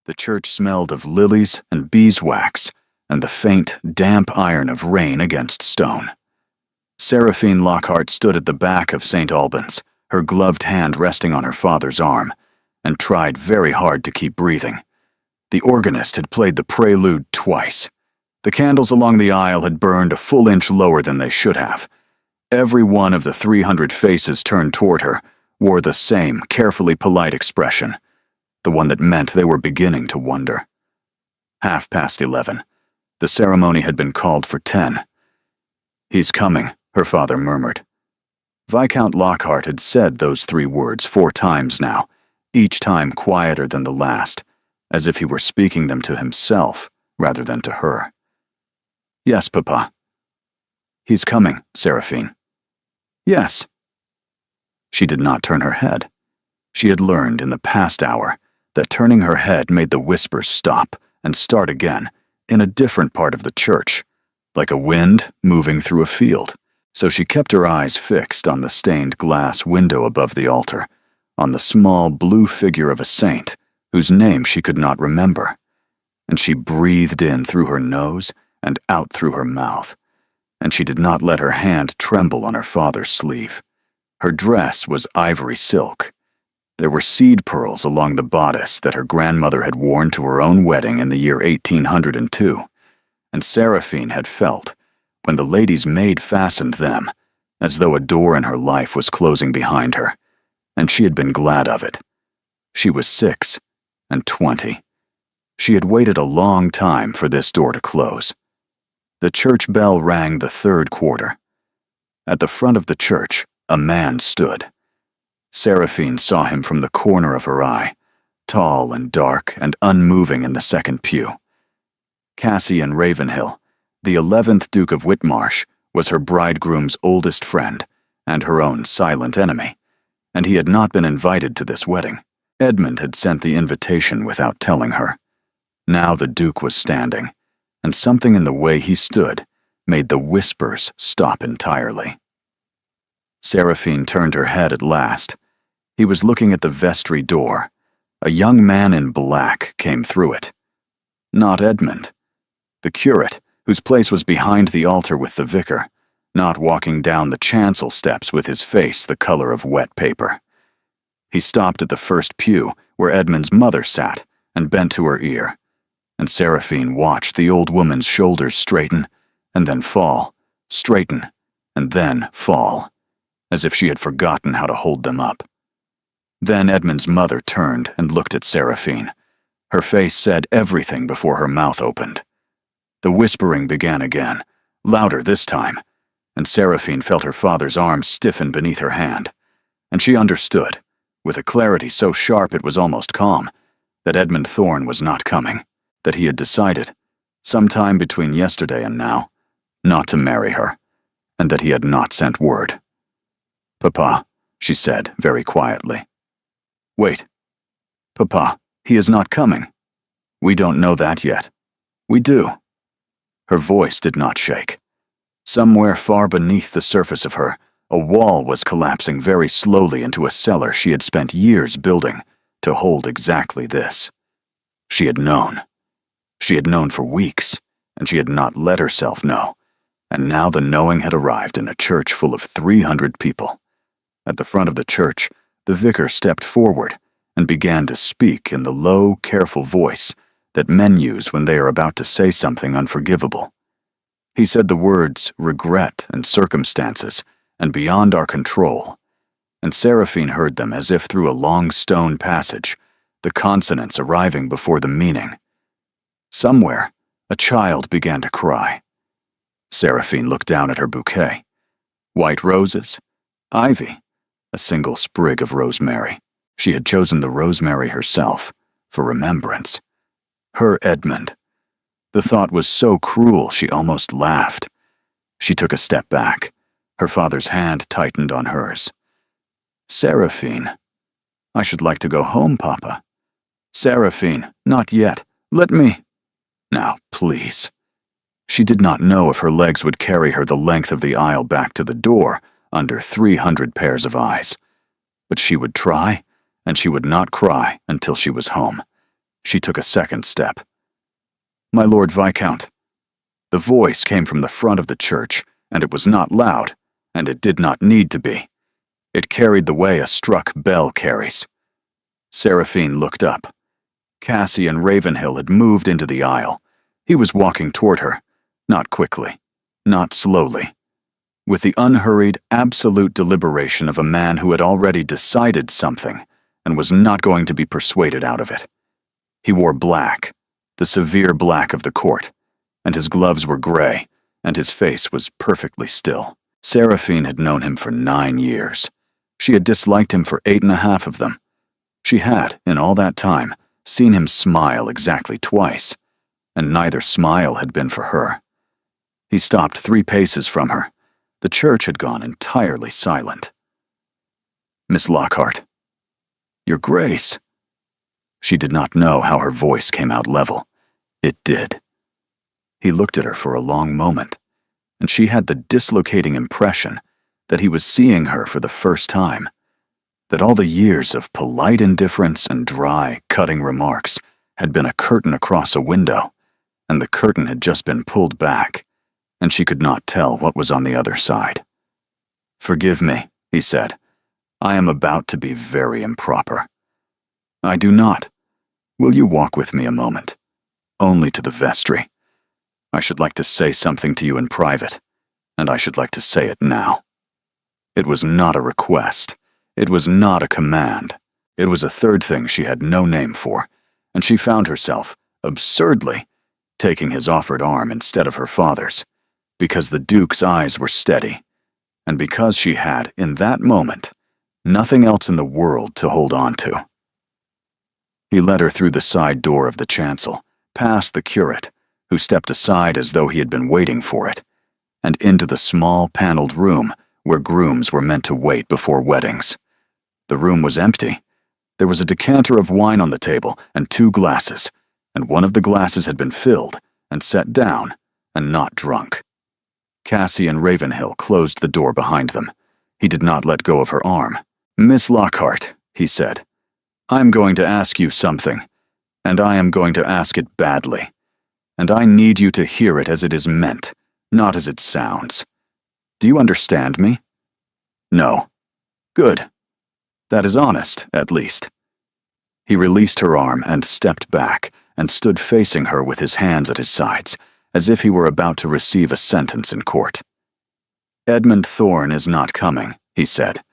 The church smelled of lilies and beeswax, and the faint, damp iron of rain against stone. Seraphine Lockhart stood at the back of St. Albans, her gloved hand resting on her father's arm, and tried very hard to keep breathing. The organist had played the prelude twice. The candles along the aisle had burned a full inch lower than they should have. Every one of the 300 faces turned toward her wore the same carefully polite expression, the one that meant they were beginning to wonder. 11:30. The ceremony had been called for 10. "He's coming," her father murmured. Viscount Lockhart had said those 3 words 4 times now, each time quieter than the last, as if he were speaking them to himself rather than to her. "Yes, Papa." "He's coming, Seraphine." "Yes." She did not turn her head. She had learned in the past hour that turning her head made the whispers stop and start again in a different part of the church, like a wind moving through a field. So she kept her eyes fixed on the stained glass window above the altar, on the small blue figure of a saint whose name she could not remember, and she breathed in through her nose and out through her mouth, and she did not let her hand tremble on her father's sleeve. Her dress was ivory silk. There were seed pearls along the bodice that her grandmother had worn to her own wedding in the year 1802, and Seraphine had felt, when the lady's maid fastened them, as though a door in her life was closing behind her, and she had been glad of it. She was 6 and 20. She had waited a long time for this door to close. The church bell rang the 3rd quarter. At the front of the church, a man stood. Seraphine saw him from the corner of her eye, tall and dark and unmoving in the second pew. Cassian Ravenhill, the 11th Duke of Whitmarsh, was her bridegroom's oldest friend and her own silent enemy, and he had not been invited to this wedding. Edmund had sent the invitation without telling her. Now the Duke was standing, and something in the way he stood made the whispers stop entirely. Seraphine turned her head at last. He was looking at the vestry door. A young man in black came through it. Not Edmund. The curate, whose place was behind the altar with the vicar, not walking down the chancel steps with his face the color of wet paper. He stopped at the first pew, where Edmund's mother sat, and bent to her ear, and Seraphine watched the old woman's shoulders straighten, and then fall, straighten, and then fall, as if she had forgotten how to hold them up. Then Edmund's mother turned and looked at Seraphine. Her face said everything before her mouth opened. The whispering began again, louder this time, and Seraphine felt her father's arm stiffen beneath her hand, and she understood, with a clarity so sharp it was almost calm, that Edmund Thorne was not coming, that he had decided, sometime between yesterday and now, not to marry her, and that he had not sent word. "Papa," she said very quietly. "Wait. Papa, he is not coming. We don't know that yet. We do." Her voice did not shake. Somewhere far beneath the surface of her, a wall was collapsing very slowly into a cellar she had spent years building to hold exactly this. She had known. She had known for weeks, and she had not let herself know, and now the knowing had arrived in a church full of 300 people. At the front of the church, the vicar stepped forward and began to speak in the low, careful voice that men use when they are about to say something unforgivable. He said the words regret and circumstances and beyond our control, and Seraphine heard them as if through a long stone passage, the consonants arriving before the meaning. Somewhere, a child began to cry. Seraphine looked down at her bouquet. White roses, ivy, a single sprig of rosemary. She had chosen the rosemary herself, for remembrance. Her Edmund. The thought was so cruel she almost laughed. She took a step back. Her father's hand tightened on hers. "Seraphine, I should like to go home, Papa." "Seraphine, not yet. Let me—" "Now, please." She did not know if her legs would carry her the length of the aisle back to the door under 300 pairs of eyes. But she would try, and she would not cry until she was home. She took a second step. "My Lord Viscount." The voice came from the front of the church, and it was not loud, and it did not need to be. It carried the way a struck bell carries. Seraphine looked up. Cassian Ravenhill had moved into the aisle. He was walking toward her, not quickly, not slowly, with the unhurried, absolute deliberation of a man who had already decided something and was not going to be persuaded out of it. He wore black, the severe black of the court, and his gloves were gray, and his face was perfectly still. Seraphine had known him for 9 years. She had disliked him for 8.5 of them. She had, in all that time, seen him smile exactly twice, and neither smile had been for her. He stopped 3 paces from her. The church had gone entirely silent. "Miss Lockhart." "Your Grace." She did not know how her voice came out level. It did. He looked at her for a long moment, and she had the dislocating impression that he was seeing her for the first time, that all the years of polite indifference and dry, cutting remarks had been a curtain across a window, and the curtain had just been pulled back, and she could not tell what was on the other side. "Forgive me," he said. "I am about to be very improper." "I do not. Will you walk with me a moment? Only to the vestry. I should like to say something to you in private, and I should like to say it now." It was not a request. It was not a command. It was a third thing she had no name for, and she found herself, absurdly, taking his offered arm instead of her father's, because the Duke's eyes were steady, and because she had, in that moment, nothing else in the world to hold on to. He led her through the side door of the chancel, past the curate, who stepped aside as though he had been waiting for it, and into the small paneled room where grooms were meant to wait before weddings. The room was empty. There was a decanter of wine on the table and 2 glasses, and one of the glasses had been filled and set down and not drunk. Cassian Ravenhill closed the door behind them. He did not let go of her arm. "Miss Lockhart," he said, "I'm going to ask you something, and I am going to ask it badly, and I need you to hear it as it is meant, not as it sounds. Do you understand me?" "No." "Good. That is honest, at least." He released her arm and stepped back and stood facing her with his hands at his sides, as if he were about to receive a sentence in court. "Edmund Thorne is not coming," he said.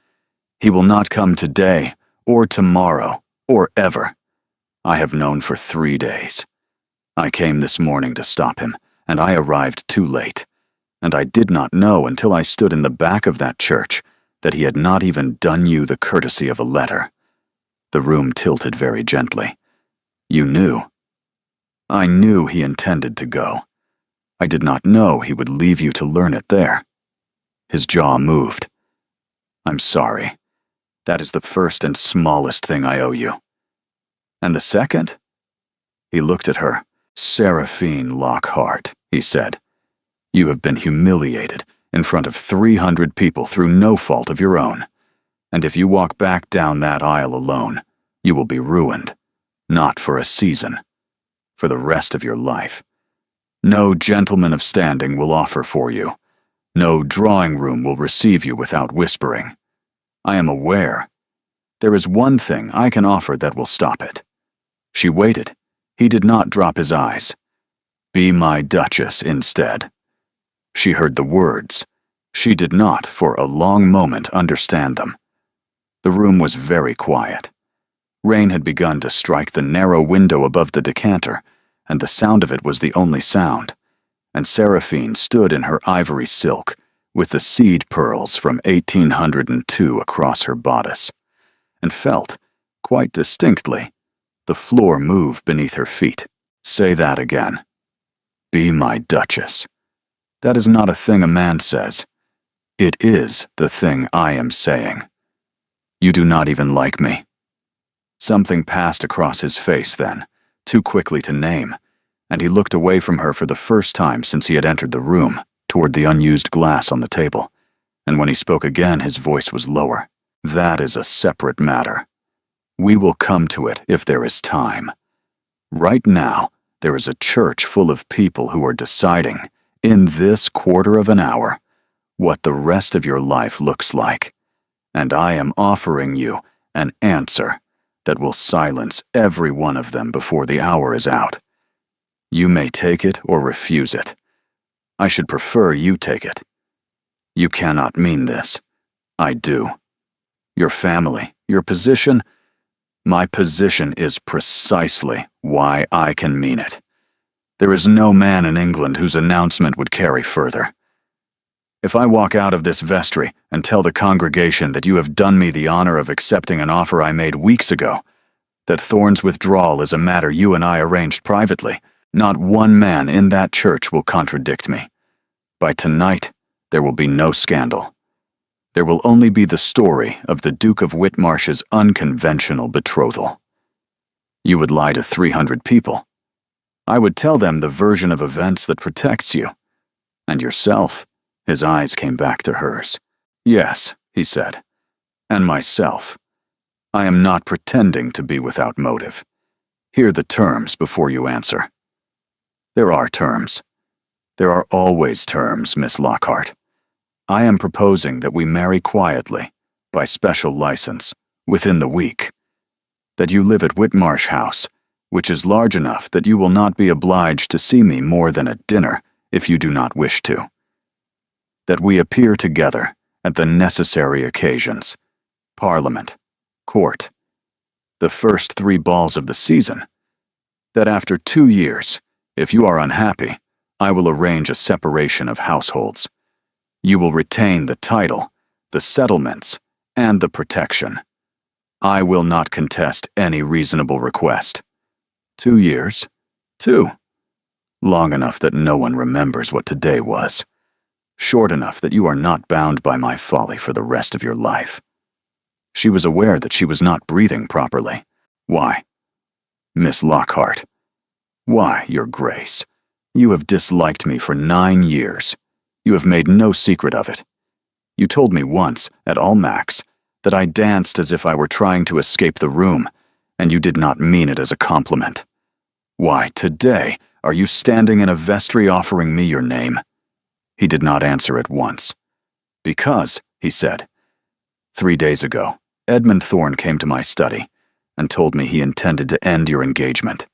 "He will not come today, or tomorrow, or ever. I have known for 3 days. I came this morning to stop him, and I arrived too late, and I did not know until I stood in the back of that church that he had not even done you the courtesy of a letter." The room tilted very gently. "You knew." "I knew he intended to go. I did not know he would leave you to learn it there." His jaw moved. "I'm sorry. That is the first and smallest thing I owe you." "And the second?" He looked at her. "Seraphine Lockhart," he said. "You have been humiliated in front of 300 people through no fault of your own, and if you walk back down that aisle alone, you will be ruined, not for a season, for the rest of your life. No gentleman of standing will offer for you. No drawing room will receive you without whispering. I am aware. There is one thing I can offer that will stop it." She waited. He did not drop his eyes. "Be my Duchess instead." She heard the words. She did not, for a long moment, understand them. The room was very quiet. Rain had begun to strike the narrow window above the decanter, and the sound of it was the only sound, and Seraphine stood in her ivory silk, with the seed pearls from 1802 across her bodice, and felt, quite distinctly, the floor move beneath her feet. "Say that again. Be my Duchess. That is not a thing a man says. It is the thing I am saying. You do not even like me." Something passed across his face then, too quickly to name, and he looked away from her for the first time since he had entered the room, toward the unused glass on the table, and when he spoke again his voice was lower. "That is a separate matter. We will come to it if there is time. Right now, there is a church full of people who are deciding, in this quarter of an hour, what the rest of your life looks like. And I am offering you an answer that will silence every one of them before the hour is out. You may take it or refuse it. I should prefer you take it. You cannot mean this. I do. Your family, your position, my position is precisely why I can mean it. There is no man in England whose announcement would carry further. If I walk out of this vestry and tell the congregation that you have done me the honor of accepting an offer I made weeks ago, that Thorne's withdrawal is a matter you and I arranged privately, not one man in that church will contradict me. By tonight, there will be no scandal. There will only be the story of the Duke of Whitmarsh's unconventional betrothal. You would lie to 300 people. I would tell them the version of events that protects you. And yourself. His eyes came back to hers. Yes, he said. And myself. I am not pretending to be without motive. Hear the terms before you answer. There are terms. There are always terms, Miss Lockhart. I am proposing that we marry quietly, by special license, within the week. That you live at Whitmarsh House, which is large enough that you will not be obliged to see me more than at dinner if you do not wish to. That we appear together at the necessary occasions, Parliament, Court, the first 3 balls of the season. That after 2 years, if you are unhappy, I will arrange a separation of households. You will retain the title, the settlements, and the protection. I will not contest any reasonable request. 2 years? 2. Long enough that no one remembers what today was. Short enough that you are not bound by my folly for the rest of your life. She was aware that she was not breathing properly. Why? Miss Lockhart. Why, Your Grace? You have disliked me for 9 years. You have made no secret of it. You told me once, at Almack's, that I danced as if I were trying to escape the room, and you did not mean it as a compliment. Why, today, are you standing in a vestry offering me your name? He did not answer at once. Because, he said, 3 days ago, Edmund Thorne came to my study and told me he intended to end your engagement.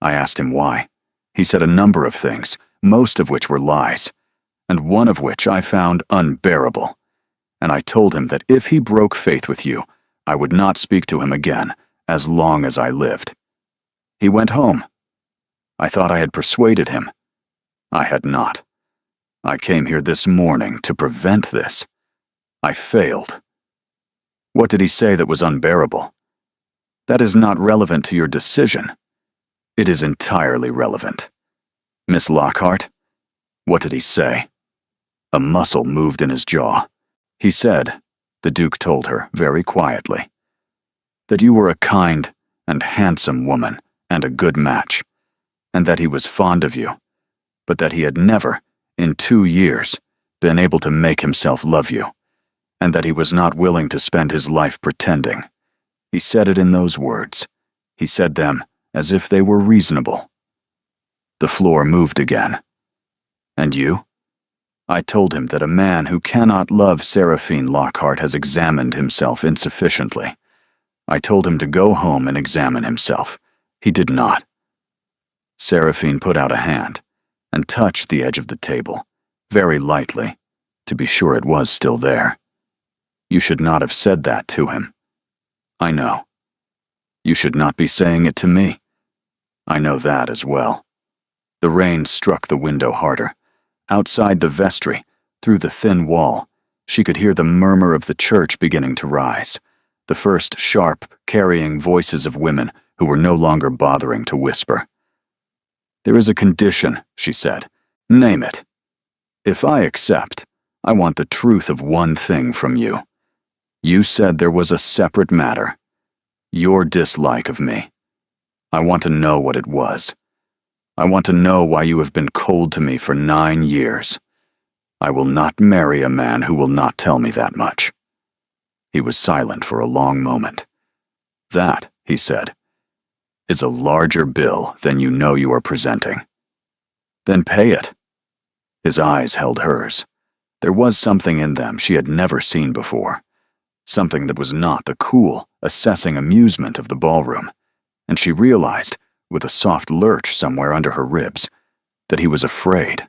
I asked him why. He said a number of things, most of which were lies, and one of which I found unbearable. And I told him that if he broke faith with you, I would not speak to him again as long as I lived. He went home. I thought I had persuaded him. I had not. I came here this morning to prevent this. I failed. What did he say that was unbearable? That is not relevant to your decision. It is entirely relevant. Miss Lockhart, what did he say? A muscle moved in his jaw. He said, the Duke told her very quietly, that you were a kind and handsome woman and a good match, and that he was fond of you, but that he had never, in 2 years, been able to make himself love you, and that he was not willing to spend his life pretending. He said it in those words. He said them as if they were reasonable. The floor moved again. And you? I told him that a man who cannot love Seraphine Lockhart has examined himself insufficiently. I told him to go home and examine himself. He did not. Seraphine put out a hand and touched the edge of the table, very lightly, to be sure it was still there. You should not have said that to him. I know. You should not be saying it to me. I know that as well. The rain struck the window harder. Outside the vestry, through the thin wall, she could hear the murmur of the church beginning to rise, the first sharp, carrying voices of women who were no longer bothering to whisper. There is a condition, she said. Name it. If I accept, I want the truth of one thing from you. You said there was a separate matter. Your dislike of me. I want to know what it was. I want to know why you have been cold to me for 9 years. I will not marry a man who will not tell me that much. He was silent for a long moment. That, he said, is a larger bill than you know you are presenting. Then pay it. His eyes held hers. There was something in them she had never seen before. Something that was not the cool, assessing amusement of the ballroom. And she realized, with a soft lurch somewhere under her ribs, that he was afraid.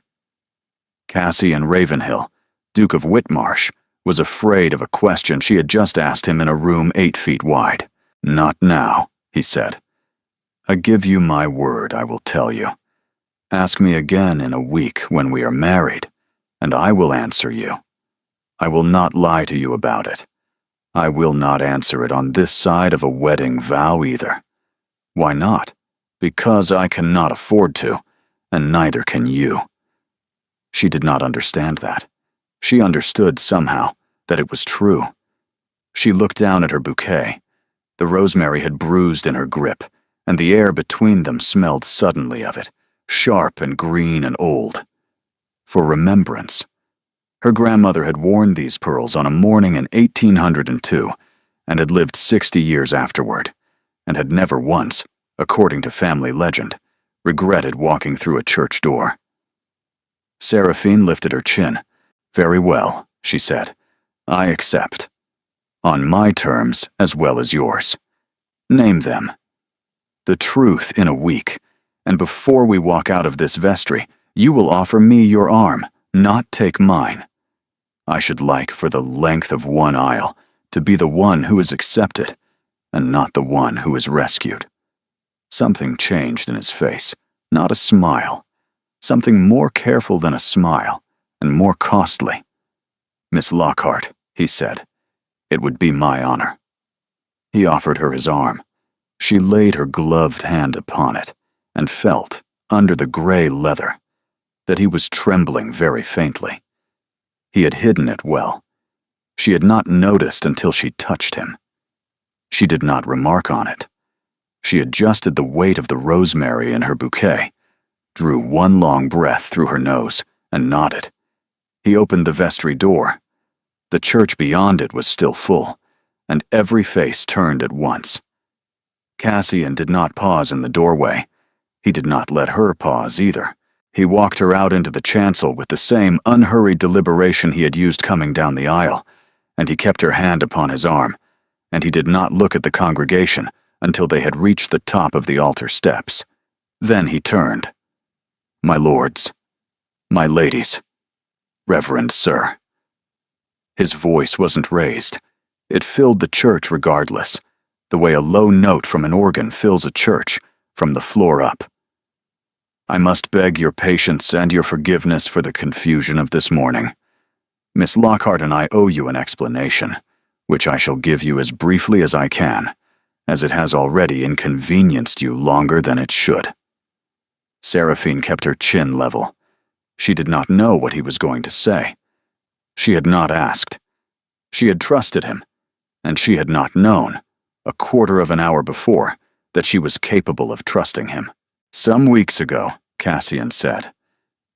Cassian Ravenhill, Duke of Whitmarsh, was afraid of a question she had just asked him in a room 8 feet wide. "Not now," he said. "I give you my word I will tell you. Ask me again in a week when we are married, and I will answer you. I will not lie to you about it. I will not answer it on this side of a wedding vow either. Why not? Because I cannot afford to, and neither can you." She did not understand that. She understood somehow that it was true. She looked down at her bouquet. The rosemary had bruised in her grip, and the air between them smelled suddenly of it, sharp and green and old. For remembrance. Her grandmother had worn these pearls on a morning in 1802, and had lived 60 years afterward, and had never once, according to family legend, regretted walking through a church door. Seraphine lifted her chin. "Very well," she said. "I accept. On my terms as well as yours. Name them. The truth in a week, and before we walk out of this vestry, you will offer me your arm, not take mine. I should like, for the length of one aisle, to be the one who is accepted, and not the one who is rescued." Something changed in his face, not a smile. Something more careful than a smile, and more costly. "Miss Lockhart," he said, "it would be my honor." He offered her his arm. She laid her gloved hand upon it, and felt, under the gray leather, that he was trembling very faintly. He had hidden it well. She had not noticed until she touched him. She did not remark on it. She adjusted the weight of the rosemary in her bouquet, drew one long breath through her nose, and nodded. He opened the vestry door. The church beyond it was still full, and every face turned at once. Cassian did not pause in the doorway. He did not let her pause either. He walked her out into the chancel with the same unhurried deliberation he had used coming down the aisle, and he kept her hand upon his arm, and he did not look at the congregation until they had reached the top of the altar steps. Then he turned. "My lords, my ladies, Reverend Sir." His voice wasn't raised. It filled the church regardless, the way a low note from an organ fills a church, from the floor up. "I must beg your patience and your forgiveness for the confusion of this morning. Miss Lockhart and I owe you an explanation, which I shall give you as briefly as I can, as it has already inconvenienced you longer than it should." Seraphine kept her chin level. She did not know what he was going to say. She had not asked. She had trusted him, and she had not known, a quarter of an hour before, that she was capable of trusting him. "Some weeks ago," Cassian said,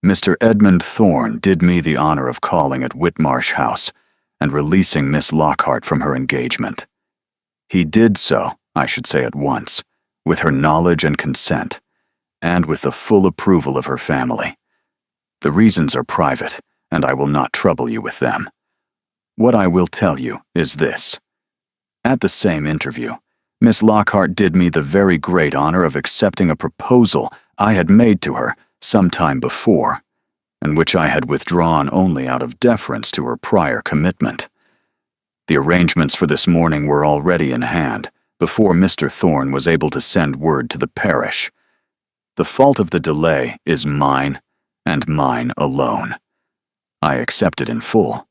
"Mr. Edmund Thorne did me the honor of calling at Whitmarsh House and releasing Miss Lockhart from her engagement. He did so, I should say at once, with her knowledge and consent, and with the full approval of her family. The reasons are private, and I will not trouble you with them. What I will tell you is this. At the same interview, Miss Lockhart did me the very great honor of accepting a proposal I had made to her some time before, and which I had withdrawn only out of deference to her prior commitment. The arrangements for this morning were already in hand before Mr. Thorne was able to send word to the parish. The fault of the delay is mine, and mine alone. I accept it in full,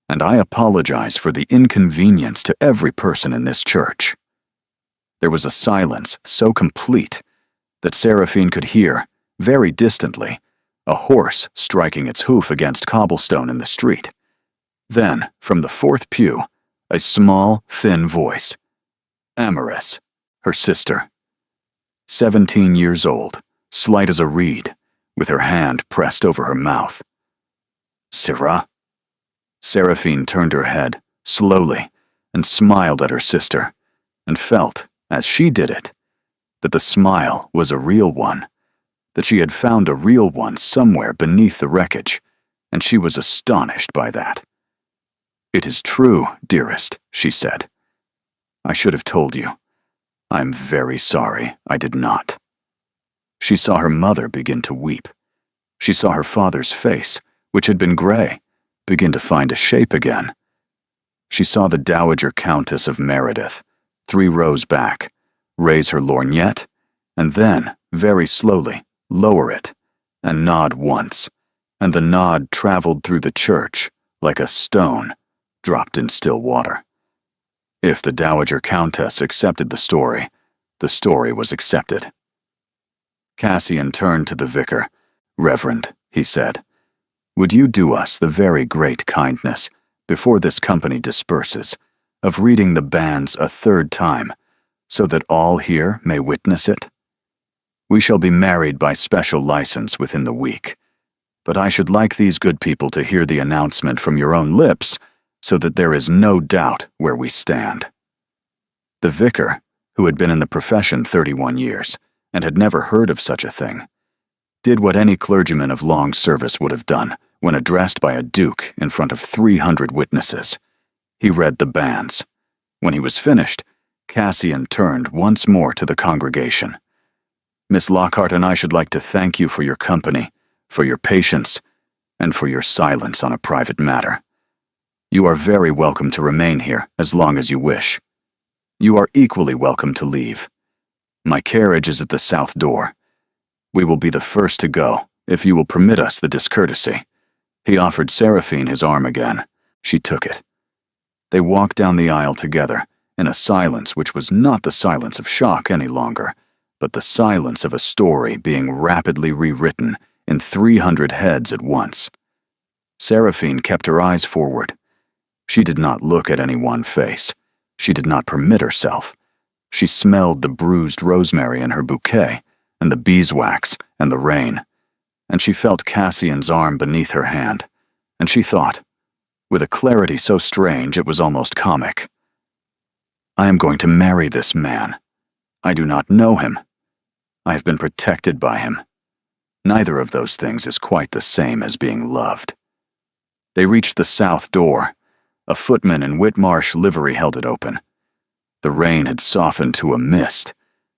and I apologize for the inconvenience to every person in this church." There was a silence so complete that Seraphine could hear, very distantly, a horse striking its hoof against cobblestone in the street. Then, from the fourth pew, a small, thin voice. Amaris, her sister. 17 years old, slight as a reed, with her hand pressed over her mouth. "Sirrah?" Seraphine turned her head, slowly, and smiled at her sister, and felt, as she did it, that the smile was a real one, that she had found a real one somewhere beneath the wreckage, and she was astonished by that. "It is true, dearest," she said. "I should have told you. I'm very sorry I did not." She saw her mother begin to weep. She saw her father's face, which had been gray, begin to find a shape again. She saw the Dowager Countess of Meredith, 3 rows back, raise her lorgnette, and then, very slowly, lower it, and nod once, and the nod traveled through the church like a stone dropped in still water. If the Dowager Countess accepted the story was accepted. Cassian turned to the vicar. "Reverend," he said, "would you do us the very great kindness, before this company disperses, of reading the banns a 3rd time, so that all here may witness it? We shall be married by special license within the week, but I should like these good people to hear the announcement from your own lips, so that there is no doubt where we stand." The vicar, who had been in the profession 31 years, and had never heard of such a thing, did what any clergyman of long service would have done when addressed by a duke in front of 300 witnesses. He read the banns. When he was finished, Cassian turned once more to the congregation. "Miss Lockhart and I should like to thank you for your company, for your patience, and for your silence on a private matter. You are very welcome to remain here as long as you wish. You are equally welcome to leave. My carriage is at the south door. We will be the first to go, if you will permit us the discourtesy." He offered Seraphine his arm again. She took it. They walked down the aisle together, in a silence which was not the silence of shock any longer, but the silence of a story being rapidly rewritten in 300 heads at once. Seraphine kept her eyes forward. She did not look at any one face. She did not permit herself. She smelled the bruised rosemary in her bouquet, and the beeswax, and the rain, and she felt Cassian's arm beneath her hand, and she thought, with a clarity so strange it was almost comic, "I am going to marry this man. I do not know him. I have been protected by him. Neither of those things is quite the same as being loved." They reached the south door. A footman in Whitmarsh livery held it open. The rain had softened to a mist,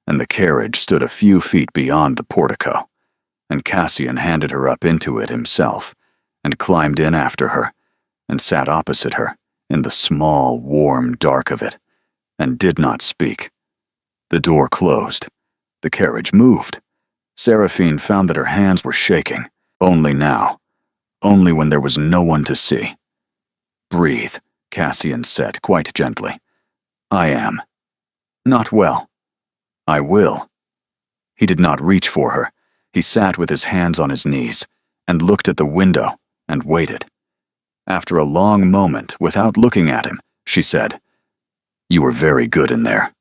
and the carriage stood a few feet beyond the portico, and Cassian handed her up into it himself, and climbed in after her, and sat opposite her, in the small, warm dark of it, and did not speak. The door closed. The carriage moved. Seraphine found that her hands were shaking, only now, only when there was no one to see. "Breathe," Cassian said quite gently. "I am. Not well. I will." He did not reach for her. He sat with his hands on his knees, and looked at the window, and waited. After a long moment, without looking at him, she said, "You were very good in there.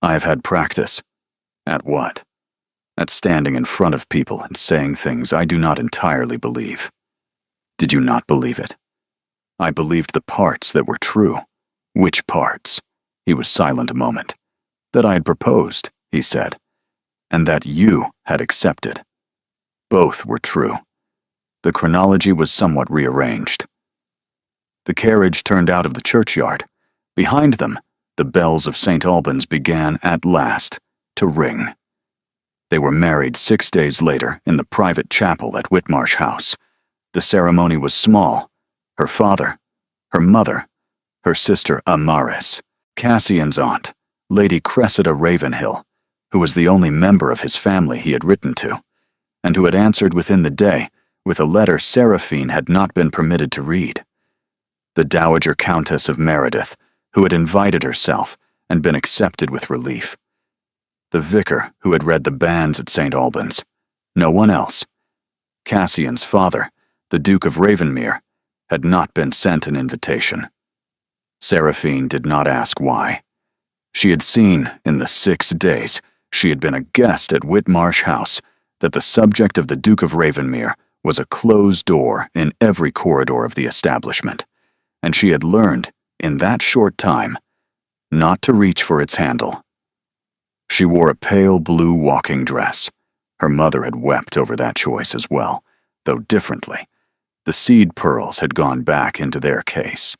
I have had practice." "At what?" "At standing in front of people and saying things I do not entirely believe." "Did you not believe it?" "I believed the parts that were true." "Which parts?" He was silent a moment. "That I had proposed," he said, "and that you had accepted. Both were true." The chronology was somewhat rearranged. The carriage turned out of the churchyard. Behind them, the bells of St. Albans began, at last, to ring. They were married 6 days later in the private chapel at Whitmarsh House. The ceremony was small. Her father, her mother, her sister Amaris, Cassian's aunt, Lady Cressida Ravenhill, who was the only member of his family he had written to, and who had answered within the day with a letter Seraphine had not been permitted to read. The Dowager Countess of Meredith, who had invited herself and been accepted with relief. The vicar who had read the banns at St. Albans. No one else. Cassian's father, the Duke of Ravenmere, had not been sent an invitation. Seraphine did not ask why. She had seen, in the 6 days she had been a guest at Whitmarsh House, that the subject of the Duke of Ravenmere was a closed door in every corridor of the establishment, and she had learned, in that short time, not to reach for its handle. She wore a pale blue walking dress. Her mother had wept over that choice as well, though differently. The seed pearls had gone back into their case.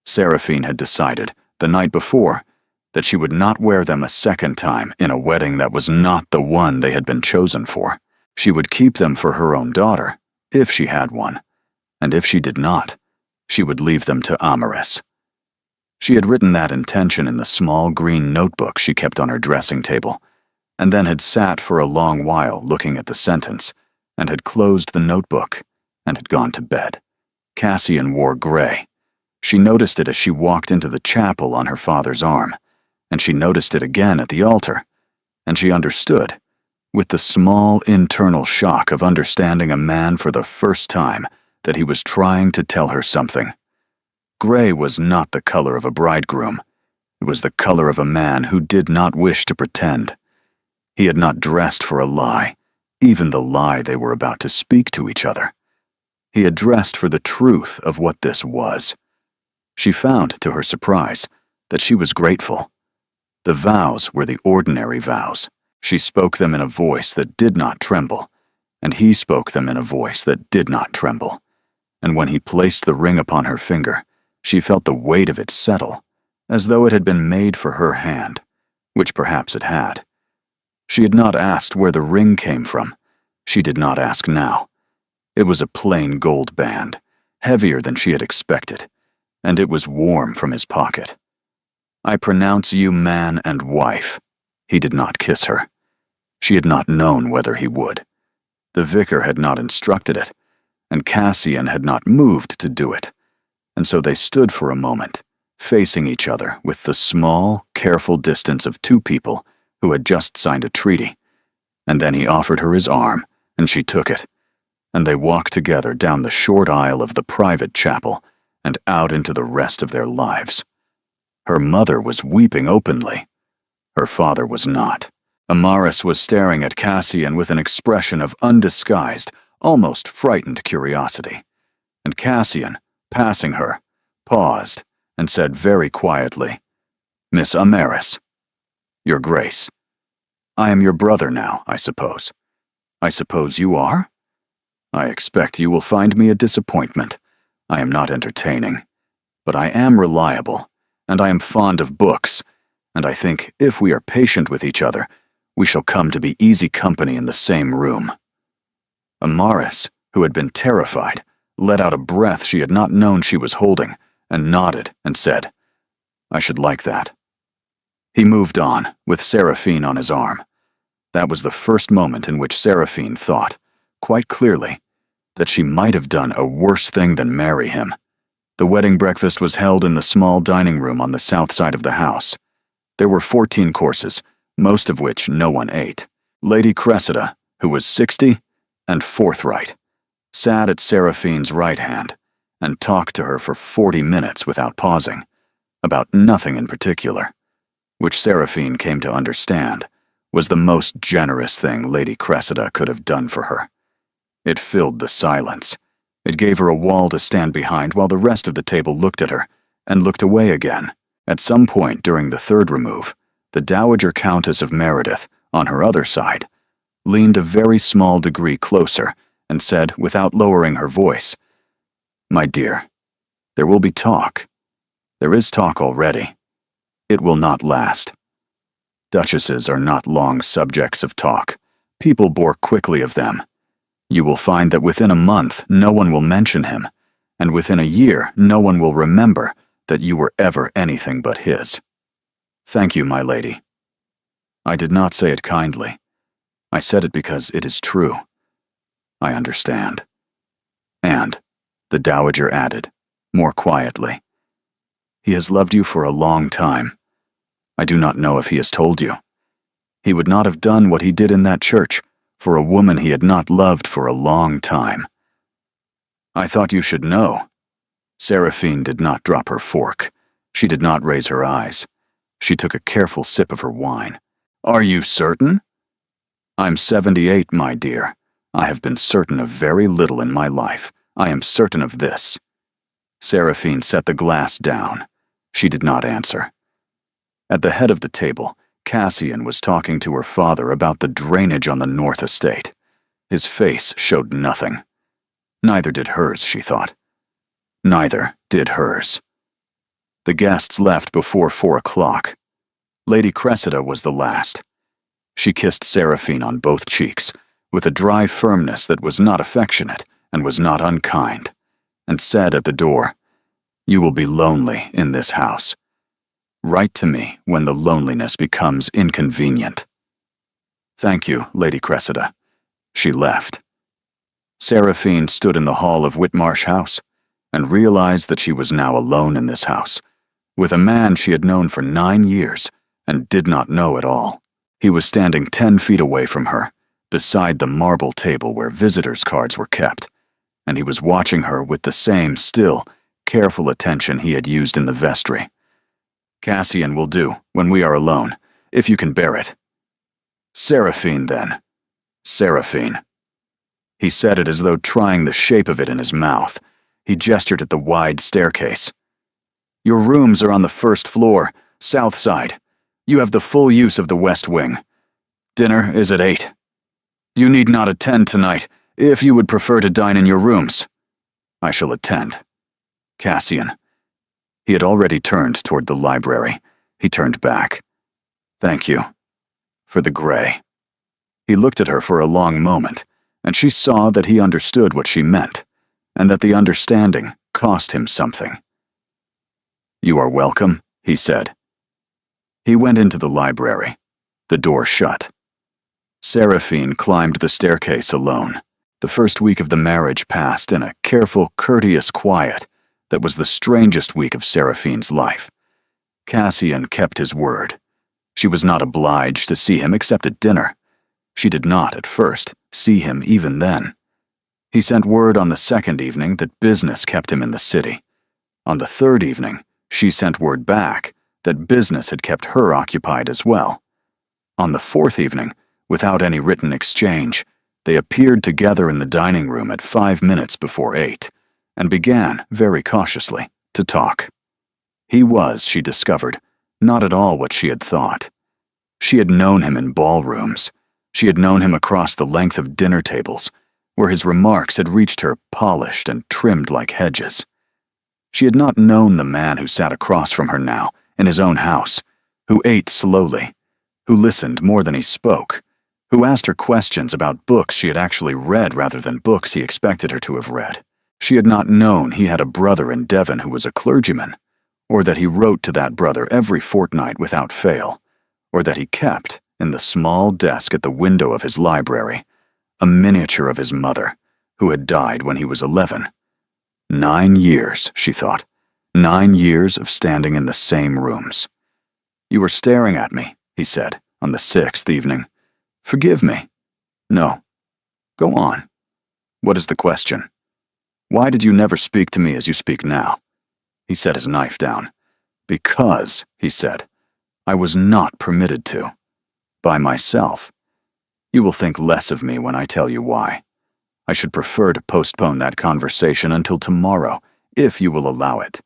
Seraphine had decided, the night before, that she would not wear them a second time in a wedding that was not the one they had been chosen for. She would keep them for her own daughter, if she had one, and if she did not, she would leave them to Amaris. She had written that intention in the small green notebook she kept on her dressing table, and then had sat for a long while looking at the sentence, and had closed the notebook, and had gone to bed. Cassian wore gray. She noticed it as she walked into the chapel on her father's arm, and she noticed it again at the altar, and she understood, with the small internal shock of understanding a man for the first time, that he was trying to tell her something. Gray was not the color of a bridegroom. It was the color of a man who did not wish to pretend. He had not dressed for a lie, even the lie they were about to speak to each other. He had dressed for the truth of what this was. She found, to her surprise, that she was grateful. The vows were the ordinary vows. She spoke them in a voice that did not tremble, and he spoke them in a voice that did not tremble. And when he placed the ring upon her finger, she felt the weight of it settle, as though it had been made for her hand, which perhaps it had. She had not asked where the ring came from. She did not ask now. It was a plain gold band, heavier than she had expected, and it was warm from his pocket. "I pronounce you man and wife." He did not kiss her. She had not known whether he would. The vicar had not instructed it, and Cassian had not moved to do it, and so they stood for a moment, facing each other with the small, careful distance of two people who had just signed a treaty, and then he offered her his arm, and she took it, and they walked together down the short aisle of the private chapel and out into the rest of their lives. Her mother was weeping openly. Her father was not. Amaris was staring at Cassian with an expression of undisguised, almost frightened curiosity, and Cassian, passing her, paused and said very quietly, "Miss Amaris." "Your Grace." "I am your brother now, I suppose." "I suppose you are?" "I expect you will find me a disappointment. I am not entertaining. But I am reliable, and I am fond of books, and I think if we are patient with each other, we shall come to be easy company in the same room." Amaris, who had been terrified, let out a breath she had not known she was holding, and nodded and said, "I should like that." He moved on, with Seraphine on his arm. That was the first moment in which Seraphine thought, quite clearly, that she might have done a worse thing than marry him. The wedding breakfast was held in the small dining room on the south side of the house. There were 14 courses, most of which no one ate. Lady Cressida, who was 60 and forthright, sat at Seraphine's right hand and talked to her for 40 minutes without pausing, about nothing in particular, which Seraphine came to understand was the most generous thing Lady Cressida could have done for her. It filled the silence. It gave her a wall to stand behind while the rest of the table looked at her and looked away again. At some point during the third remove, the Dowager Countess of Meredith, on her other side, leaned a very small degree closer and said, without lowering her voice, "My dear, there will be talk. There is talk already. It will not last. Duchesses are not long subjects of talk. People bore quickly of them. You will find that within a month no one will mention him, and within a year no one will remember that you were ever anything but his. Thank you, my lady." I did not say it kindly. I said it because it is true. I understand. And, the Dowager added, more quietly, "He has loved you for a long time. I do not know if he has told you. He would not have done what he did in that church for a woman he had not loved for a long time." "I thought you should know." Seraphine did not drop her fork. She did not raise her eyes. She took a careful sip of her wine. "Are you certain?" "I'm 78, my dear. I have been certain of very little in my life. I am certain of this." Seraphine set the glass down. She did not answer. At the head of the table, Cassian was talking to her father about the drainage on the North Estate. His face showed nothing. Neither did hers, she thought. Neither did hers. The guests left before 4 o'clock. Lady Cressida was the last. She kissed Seraphine on both cheeks, with a dry firmness that was not affectionate and was not unkind, and said at the door, "You will be lonely in this house. Write to me when the loneliness becomes inconvenient." "Thank you, Lady Cressida." She left. Seraphine stood in the hall of Whitmarsh House and realized that she was now alone in this house, with a man she had known for 9 years and did not know at all. He was standing 10 feet away from her, beside the marble table where visitors' cards were kept, and he was watching her with the same still, careful attention he had used in the vestry. "Cassian will do, when we are alone, if you can bear it." "Seraphine, then. Seraphine." He said it as though trying the shape of it in his mouth. He gestured at the wide staircase. "Your rooms are on the first floor, south side. You have the full use of the west wing. Dinner is at 8. You need not attend tonight, if you would prefer to dine in your rooms." "I shall attend." "Cassian." He had already turned toward the library. He turned back. "Thank you. For the gray." He looked at her for a long moment, and she saw that he understood what she meant, and that the understanding cost him something. "You are welcome," he said. He went into the library. The door shut. Seraphine climbed the staircase alone. The first week of the marriage passed in a careful, courteous quiet that was the strangest week of Seraphine's life. Cassian kept his word. She was not obliged to see him except at dinner. She did not, at first, see him even then. He sent word on the second evening that business kept him in the city. On the third evening, she sent word back that business had kept her occupied as well. On the fourth evening, without any written exchange, they appeared together in the dining room at 5 minutes before 8, and began, very cautiously, to talk. He was, she discovered, not at all what she had thought. She had known him in ballrooms. She had known him across the length of dinner tables, where his remarks had reached her polished and trimmed like hedges. She had not known the man who sat across from her now, in his own house, who ate slowly, who listened more than he spoke, who asked her questions about books she had actually read rather than books he expected her to have read. She had not known he had a brother in Devon who was a clergyman, or that he wrote to that brother every fortnight without fail, or that he kept, in the small desk at the window of his library, a miniature of his mother, who had died when he was 11. 9 years, she thought. 9 years of standing in the same rooms. "You were staring at me," he said, on the 6th evening. "Forgive me." "No." "Go on. What is the question? Why did you never speak to me as you speak now?" He set his knife down. "Because," he said, "I was not permitted to. By myself. You will think less of me when I tell you why. I should prefer to postpone that conversation until tomorrow, if you will allow it,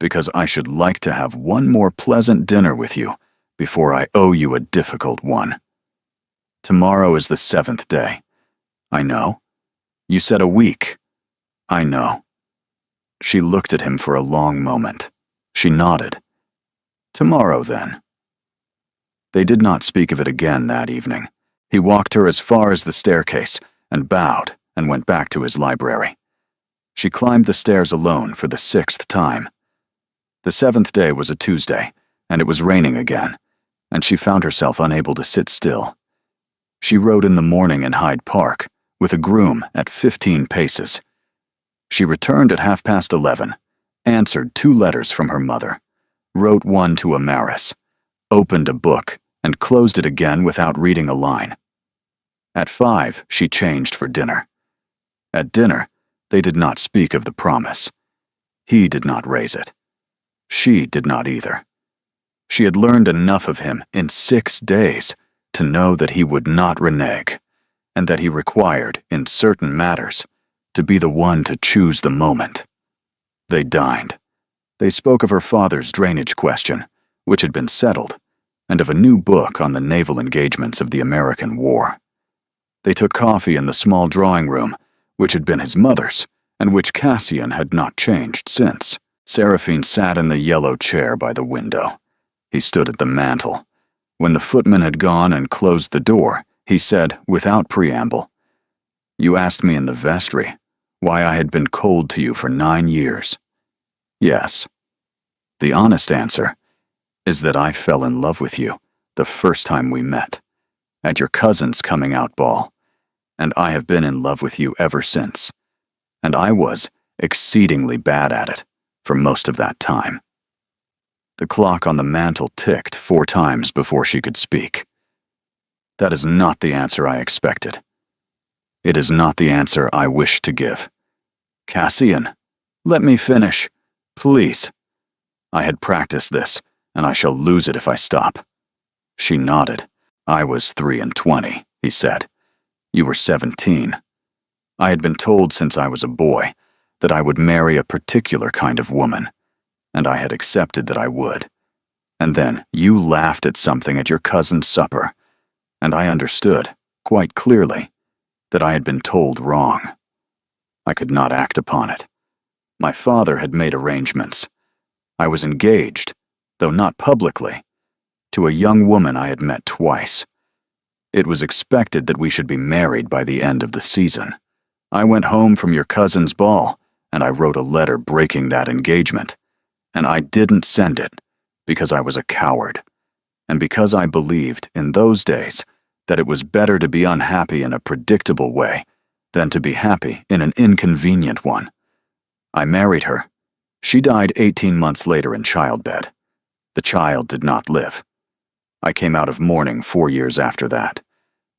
because I should like to have one more pleasant dinner with you before I owe you a difficult one. Tomorrow is the 7th day. I know. You said a week. I know." She looked at him for a long moment. She nodded. "Tomorrow, then." They did not speak of it again that evening. He walked her as far as the staircase and bowed and went back to his library. She climbed the stairs alone for the 6th time. The 7th day was a Tuesday, and it was raining again, and she found herself unable to sit still. She rode in the morning in Hyde Park, with a groom at 15 paces. She returned at 11:30, answered 2 letters from her mother, wrote one to Amaris, opened a book, and closed it again without reading a line. At 5, she changed for dinner. At dinner, they did not speak of the promise. He did not raise it. She did not either. She had learned enough of him in 6 days to know that he would not renege, and that he required, in certain matters, to be the one to choose the moment. They dined. They spoke of her father's drainage question, which had been settled, and of a new book on the naval engagements of the American War. They took coffee in the small drawing room, which had been his mother's, and which Cassian had not changed since. Seraphine sat in the yellow chair by the window. He stood at the mantel. When the footman had gone and closed the door, he said, without preamble, "You asked me in the vestry why I had been cold to you for 9 years. Yes. The honest answer is that I fell in love with you the first time we met, at your cousin's coming-out ball, and I have been in love with you ever since, and I was exceedingly bad at it for most of that time." The clock on the mantel ticked 4 times before she could speak. "That is not the answer I expected. It is not the answer I wish to give. Cassian, let me finish, please. I had practiced this, and I shall lose it if I stop." She nodded. "I was 23, he said. "You were 17. I had been told since I was a boy that I would marry a particular kind of woman, and I had accepted that I would. And then you laughed at something at your cousin's supper, and I understood, quite clearly, that I had been told wrong. I could not act upon it. My father had made arrangements. I was engaged, though not publicly, to a young woman I had met twice. It was expected that we should be married by the end of the season. I went home from your cousin's ball, and I wrote a letter breaking that engagement, and I didn't send it because I was a coward, and because I believed, in those days, that it was better to be unhappy in a predictable way than to be happy in an inconvenient one. I married her. She died 18 months later in childbed. The child did not live. I came out of mourning 4 years after that,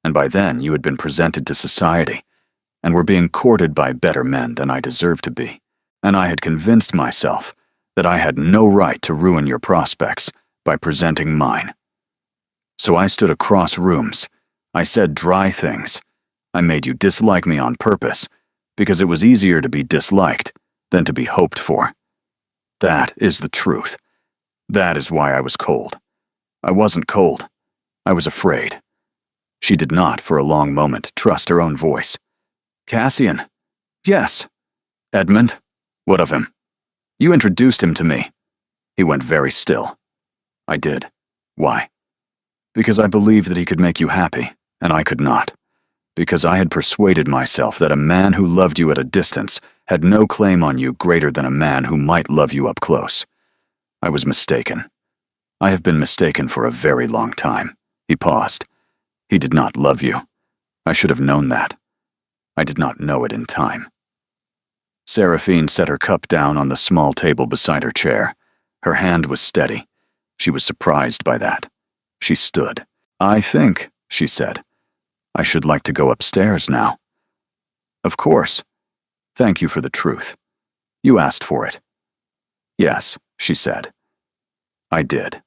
and by then you had been presented to society and were being courted by better men than I deserved to be, and I had convinced myself that I had no right to ruin your prospects by presenting mine. So I stood across rooms. I said dry things. I made you dislike me on purpose, because it was easier to be disliked than to be hoped for. That is the truth. That is why I was cold. I wasn't cold. I was afraid." She did not, for a long moment, trust her own voice. "Cassian." "Yes." "Edmund? What of him?" "You introduced him to me." He went very still. "I did. Why?" "Because I believed that he could make you happy, and I could not. Because I had persuaded myself that a man who loved you at a distance had no claim on you greater than a man who might love you up close. I was mistaken. I have been mistaken for a very long time." He paused. "He did not love you. I should have known that. I did not know it in time." Seraphine set her cup down on the small table beside her chair. Her hand was steady. She was surprised by that. She stood. "I think," she said, "I should like to go upstairs now." "Of course. Thank you for the truth. You asked for it." "Yes," she said. "I did."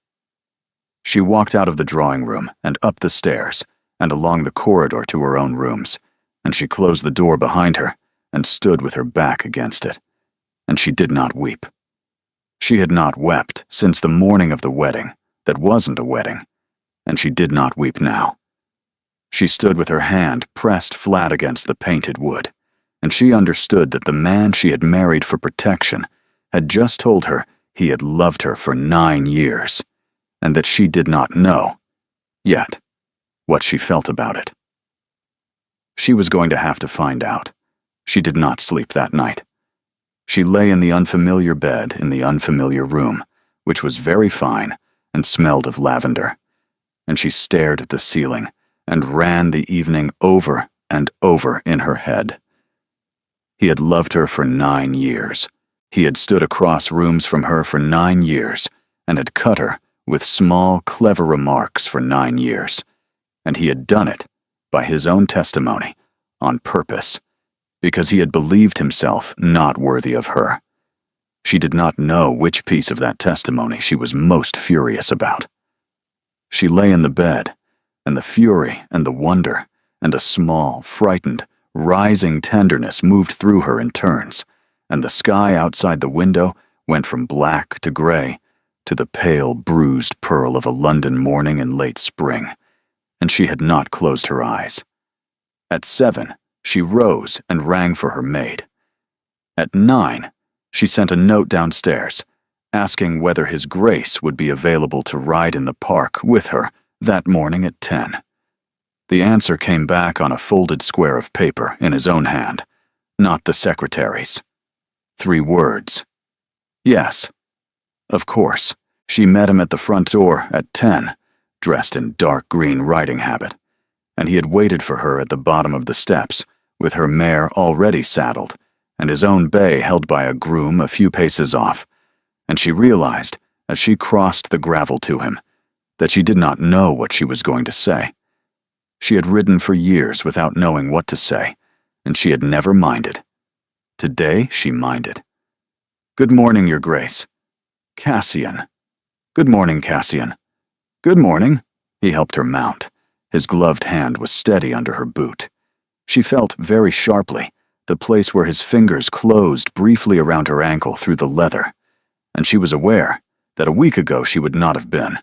She walked out of the drawing room and up the stairs and along the corridor to her own rooms, and she closed the door behind her and stood with her back against it, and she did not weep. She had not wept since the morning of the wedding that wasn't a wedding, and she did not weep now. She stood with her hand pressed flat against the painted wood, and she understood that the man she had married for protection had just told her he had loved her for 9 years, and that she did not know, yet, what she felt about it. She was going to have to find out. She did not sleep that night. She lay in the unfamiliar bed in the unfamiliar room, which was very fine and smelled of lavender, and she stared at the ceiling and ran the evening over and over in her head. He had loved her for 9 years. He had stood across rooms from her for 9 years and had cut her with small, clever remarks for 9 years, and he had done it, by his own testimony, on purpose, because he had believed himself not worthy of her. She did not know which piece of that testimony she was most furious about. She lay in the bed, and the fury and the wonder and a small, frightened, rising tenderness moved through her in turns, and the sky outside the window went from black to gray, to the pale, bruised pearl of a London morning in late spring, and she had not closed her eyes. At 7, she rose and rang for her maid. At 9, she sent a note downstairs, asking whether His Grace would be available to ride in the park with her that morning at 10. The answer came back on a folded square of paper in his own hand, not the secretary's. 3 words. Yes. Of course, she met him at the front door at 10, dressed in dark green riding habit, and he had waited for her at the bottom of the steps, with her mare already saddled, and his own bay held by a groom a few paces off, and she realized, as she crossed the gravel to him, that she did not know what she was going to say. She had ridden for years without knowing what to say, and she had never minded. Today she minded. "Good morning, Your Grace." "Cassian." "Good morning, Cassian." "Good morning." He helped her mount. His gloved hand was steady under her boot. She felt very sharply the place where his fingers closed briefly around her ankle through the leather, and she was aware that a week ago she would not have been.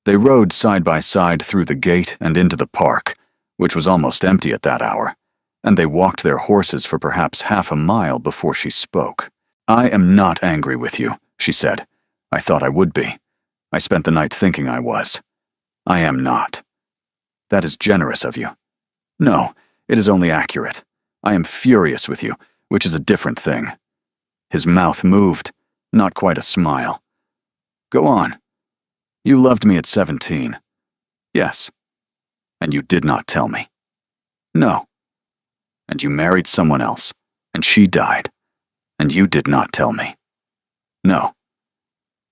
They rode side by side through the gate and into the park, which was almost empty at that hour, and they walked their horses for perhaps half a mile before she spoke. "I am not angry with you," she said. "I thought I would be. I spent the night thinking I was. I am not." "That is generous of you." "No, it is only accurate. I am furious with you, which is a different thing." His mouth moved, not quite a smile. "Go on. You loved me at 17. "Yes." "And you did not tell me." "No." "And you married someone else, and she died, and you did not tell me." "No."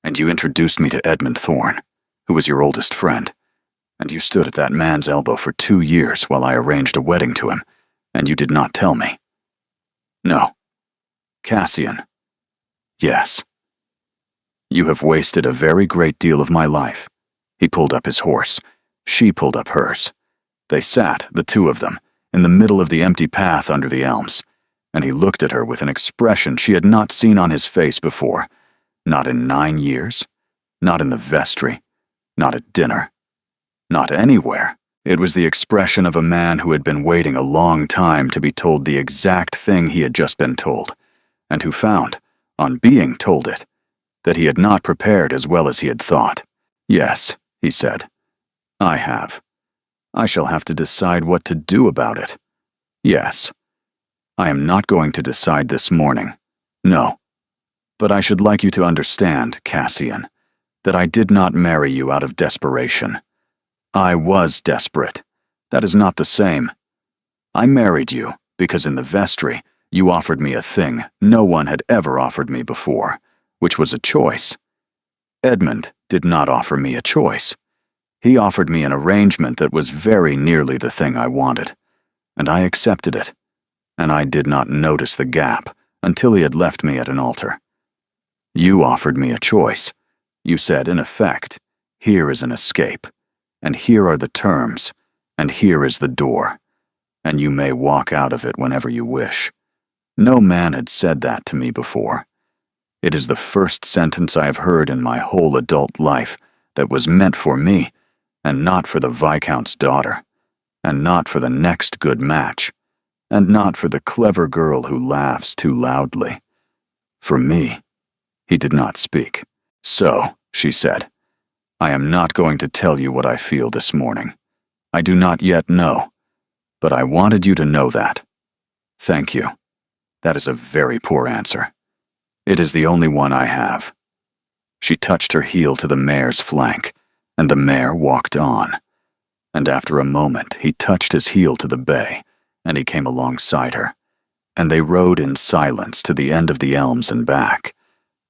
"And you introduced me to Edmund Thorne, who was your oldest friend, and you stood at that man's elbow for 2 years while I arranged a wedding to him, and you did not tell me." "No." "Cassian." "Yes." "You have wasted a very great deal of my life." He pulled up his horse. She pulled up hers. They sat, the two of them, in the middle of the empty path under the elms, and he looked at her with an expression she had not seen on his face before, not in 9 years, not in the vestry, not at dinner, not anywhere. It was the expression of a man who had been waiting a long time to be told the exact thing he had just been told, and who found, on being told it, that he had not prepared as well as he had thought. "Yes," he said. "I have. I shall have to decide what to do about it. Yes. I am not going to decide this morning. No. But I should like you to understand, Cassian, that I did not marry you out of desperation. I was desperate. That is not the same. I married you because in the vestry you offered me a thing no one had ever offered me before, which was a choice. Edmund did not offer me a choice. He offered me an arrangement that was very nearly the thing I wanted, and I accepted it, and I did not notice the gap until he had left me at an altar. You offered me a choice. You said, in effect, here is an escape, and here are the terms, and here is the door, and you may walk out of it whenever you wish. No man had said that to me before. It is the first sentence I have heard in my whole adult life that was meant for me, and not for the Viscount's daughter, and not for the next good match, and not for the clever girl who laughs too loudly. For me." He did not speak. "So," she said, "I am not going to tell you what I feel this morning. I do not yet know, but I wanted you to know that. Thank you. That is a very poor answer. It is the only one I have." She touched her heel to the mare's flank, and the mare walked on. And after a moment he touched his heel to the bay, and he came alongside her, and they rode in silence to the end of the elms and back,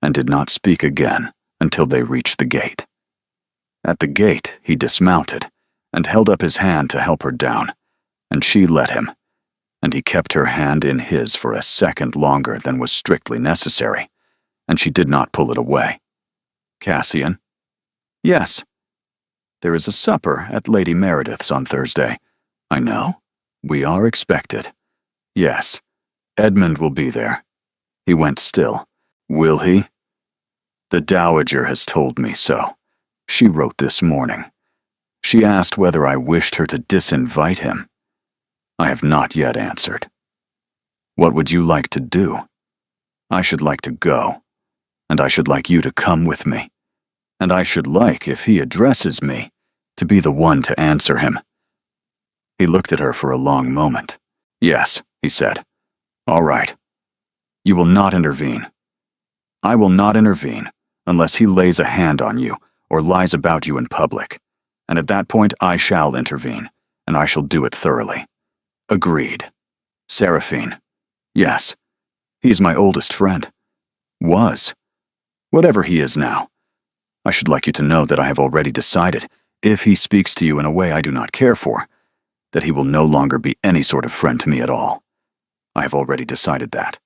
and did not speak again until they reached the gate. At the gate he dismounted, and held up his hand to help her down, and she let him, and he kept her hand in his for a second longer than was strictly necessary, and she did not pull it away. "Cassian?" "Yes." "There is a supper at Lady Meredith's on Thursday." "I know. We are expected." "Yes. Edmund will be there." He went still. "Will he?" The Dowager has told me so. She wrote this morning. She asked whether I wished her to disinvite him. I have not yet answered. What would you like to do? I should like to go, and I should like you to come with me, and I should like, if he addresses me, to be the one to answer him. He looked at her for a long moment. Yes, he said. All right. You will not intervene. I will not intervene unless he lays a hand on you or lies about you in public, and at that point I shall intervene, and I shall do it thoroughly. Agreed. Seraphine. Yes. He is my oldest friend. Was. Whatever he is now. I should like you to know that I have already decided, if he speaks to you in a way I do not care for, that he will no longer be any sort of friend to me at all. I have already decided that.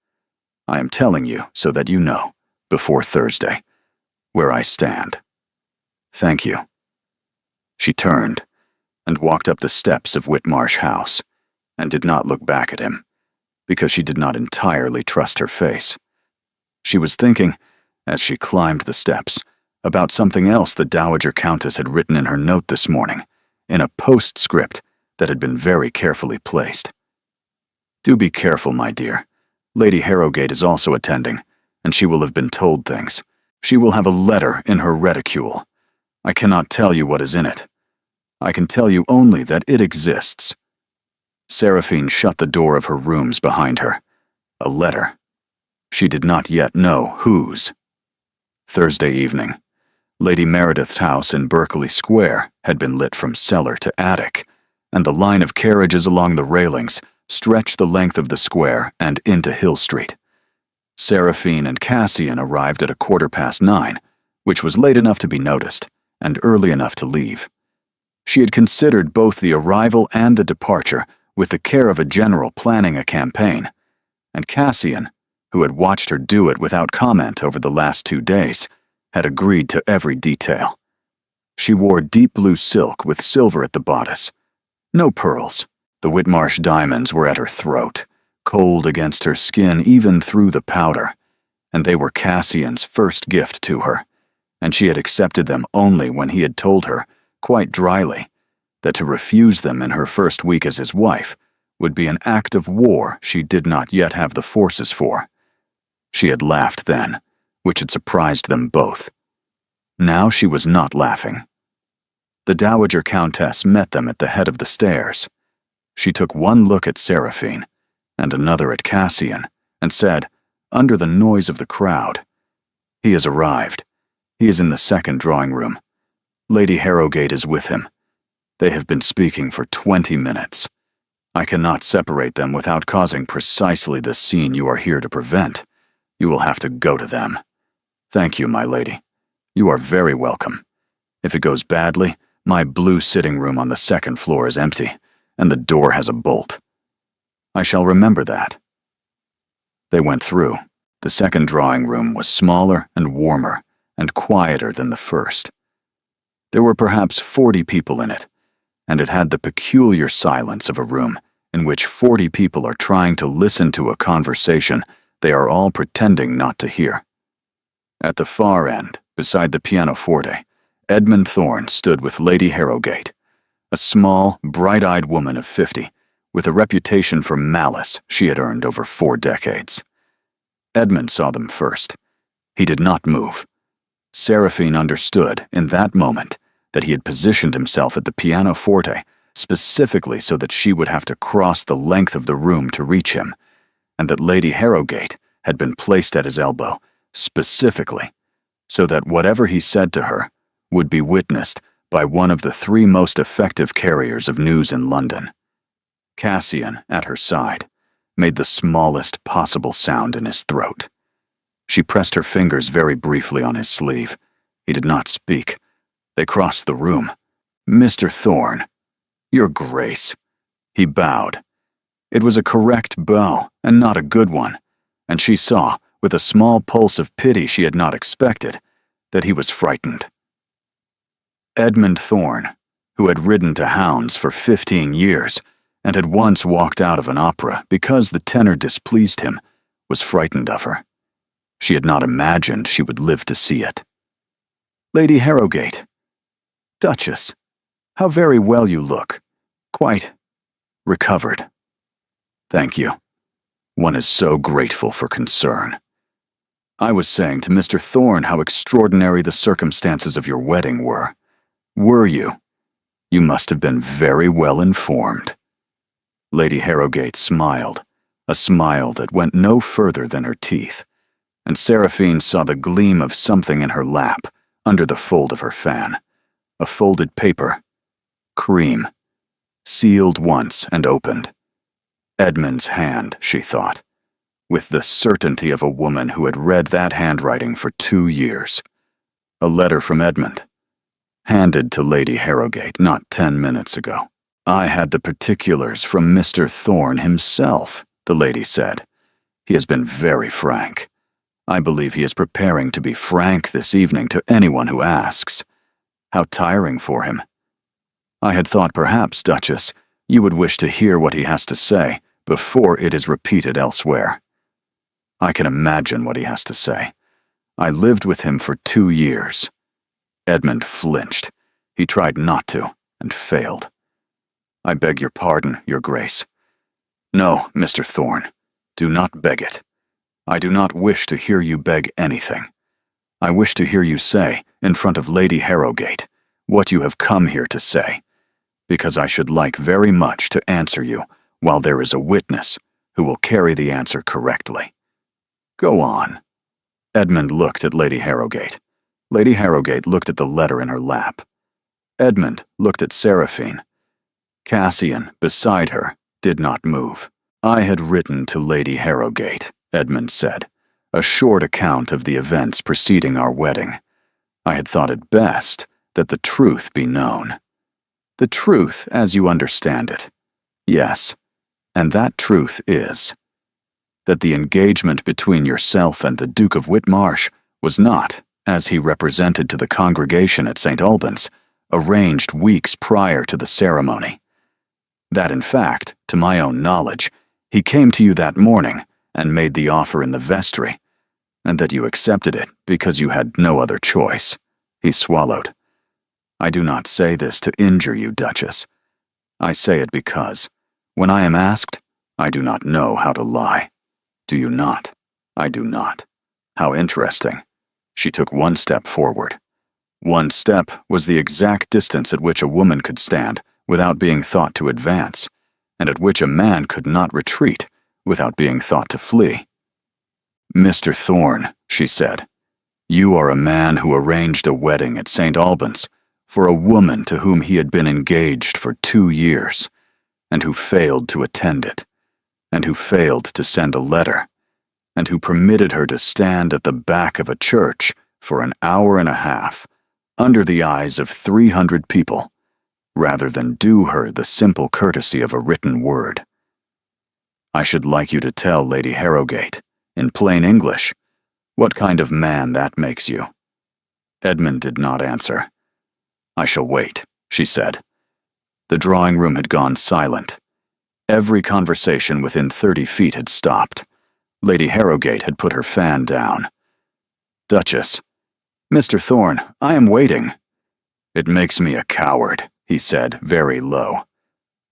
I am telling you so that you know, before Thursday, where I stand. Thank you. She turned and walked up the steps of Whitmarsh House, and did not look back at him, because she did not entirely trust her face. She was thinking, as she climbed the steps, about something else the Dowager Countess had written in her note this morning, in a postscript that had been very carefully placed. Do be careful, my dear. Lady Harrowgate is also attending, and she will have been told things. She will have a letter in her reticule. I cannot tell you what is in it. I can tell you only that it exists. Seraphine shut the door of her rooms behind her. A letter. She did not yet know whose. Thursday evening. Lady Meredith's house in Berkeley Square had been lit from cellar to attic, and the line of carriages along the railings stretched the length of the square and into Hill Street. Seraphine and Cassian arrived at 9:15, which was late enough to be noticed, and early enough to leave. She had considered both the arrival and the departure with the care of a general planning a campaign, and Cassian, who had watched her do it without comment over the last 2 days, had agreed to every detail. She wore deep blue silk with silver at the bodice. No pearls. The Whitmarsh diamonds were at her throat, cold against her skin even through the powder, and they were Cassian's first gift to her, and she had accepted them only when he had told her, quite dryly, that to refuse them in her first week as his wife would be an act of war she did not yet have the forces for. She had laughed then, which had surprised them both. Now she was not laughing. The Dowager Countess met them at the head of the stairs. She took one look at Seraphine, and another at Cassian, and said, under the noise of the crowd, "He has arrived. He is in the second drawing room. Lady Harrowgate is with him. They have been speaking for 20 minutes. I cannot separate them without causing precisely the scene you are here to prevent. You will have to go to them. Thank you, my lady. You are very welcome. If it goes badly, my blue sitting room on the second floor is empty, and the door has a bolt. I shall remember that." They went through. The second drawing room was smaller and warmer, and quieter than the first. There were perhaps 40 people in it, and it had the peculiar silence of a room in which 40 people are trying to listen to a conversation they are all pretending not to hear. At the far end, beside the pianoforte, Edmund Thorne stood with Lady Harrowgate, a small, bright-eyed woman of 50, with a reputation for malice she had earned over 4 decades. Edmund saw them first. He did not move. Seraphine understood, in that moment, that he had positioned himself at the pianoforte specifically so that she would have to cross the length of the room to reach him, and that Lady Harrowgate had been placed at his elbow specifically so that whatever he said to her would be witnessed by one of the 3 most effective carriers of news in London. Cassian, at her side, made the smallest possible sound in his throat. She pressed her fingers very briefly on his sleeve. He did not speak. They crossed the room. "Mr. Thorne, Your Grace." He bowed. It was a correct bow, and not a good one, and she saw, with a small pulse of pity she had not expected, that he was frightened. Edmund Thorne, who had ridden to hounds for 15 years, and had once walked out of an opera because the tenor displeased him, was frightened of her. She had not imagined she would live to see it. Lady Harrogate. Duchess, how very well you look. Quite recovered. Thank you. One is so grateful for concern. I was saying to Mr. Thorne how extraordinary the circumstances of your wedding were. Were you? You must have been very well informed. Lady Harrogate smiled, a smile that went no further than her teeth, and Seraphine saw the gleam of something in her lap, under the fold of her fan. A folded paper. Cream. Sealed once and opened. Edmund's hand, she thought, with the certainty of a woman who had read that handwriting for 2 years. A letter from Edmund, handed to Lady Harrogate not 10 minutes ago. I had the particulars from Mr. Thorne himself, the lady said. He has been very frank. I believe he is preparing to be frank this evening to anyone who asks. How tiring for him. I had thought perhaps, Duchess, you would wish to hear what he has to say before it is repeated elsewhere. I can imagine what he has to say. I lived with him for 2 years. Edmund flinched. He tried not to, and failed. I beg your pardon, Your Grace. No, Mr. Thorne, do not beg it. I do not wish to hear you beg anything. I wish to hear you say, in front of Lady Harrogate, what you have come here to say, because I should like very much to answer you while there is a witness who will carry the answer correctly. Go on. Edmund looked at Lady Harrogate. Lady Harrogate looked at the letter in her lap. Edmund looked at Seraphine. Cassian, beside her, did not move. I had written to Lady Harrogate, Edmund said, a short account of the events preceding our wedding. I had thought it best that the truth be known. The truth as you understand it. Yes, and that truth is that the engagement between yourself and the Duke of Whitmarsh was not, as he represented to the congregation at St. Albans, arranged weeks prior to the ceremony. That, in fact, to my own knowledge, he came to you that morning and made the offer in the vestry, and that you accepted it because you had no other choice. He swallowed. I do not say this to injure you, Duchess. I say it because, when I am asked, I do not know how to lie. Do you not? I do not. How interesting. She took 1 step forward. 1 step was the exact distance at which a woman could stand without being thought to advance, and at which a man could not retreat without being thought to flee. Mr. Thorne, she said, you are a man who arranged a wedding at St. Albans for a woman to whom he had been engaged for 2 years, and who failed to attend it, and who failed to send a letter, and who permitted her to stand at the back of a church for an hour and a half, under the eyes of 300 people, rather than do her the simple courtesy of a written word. I should like you to tell Lady Harrogate, in plain English, what kind of man that makes you. Edmund did not answer. I shall wait, she said. The drawing room had gone silent. Every conversation within 30 feet had stopped. Lady Harrogate had put her fan down. Duchess, Mr. Thorne, I am waiting. It makes me a coward, he said, very low.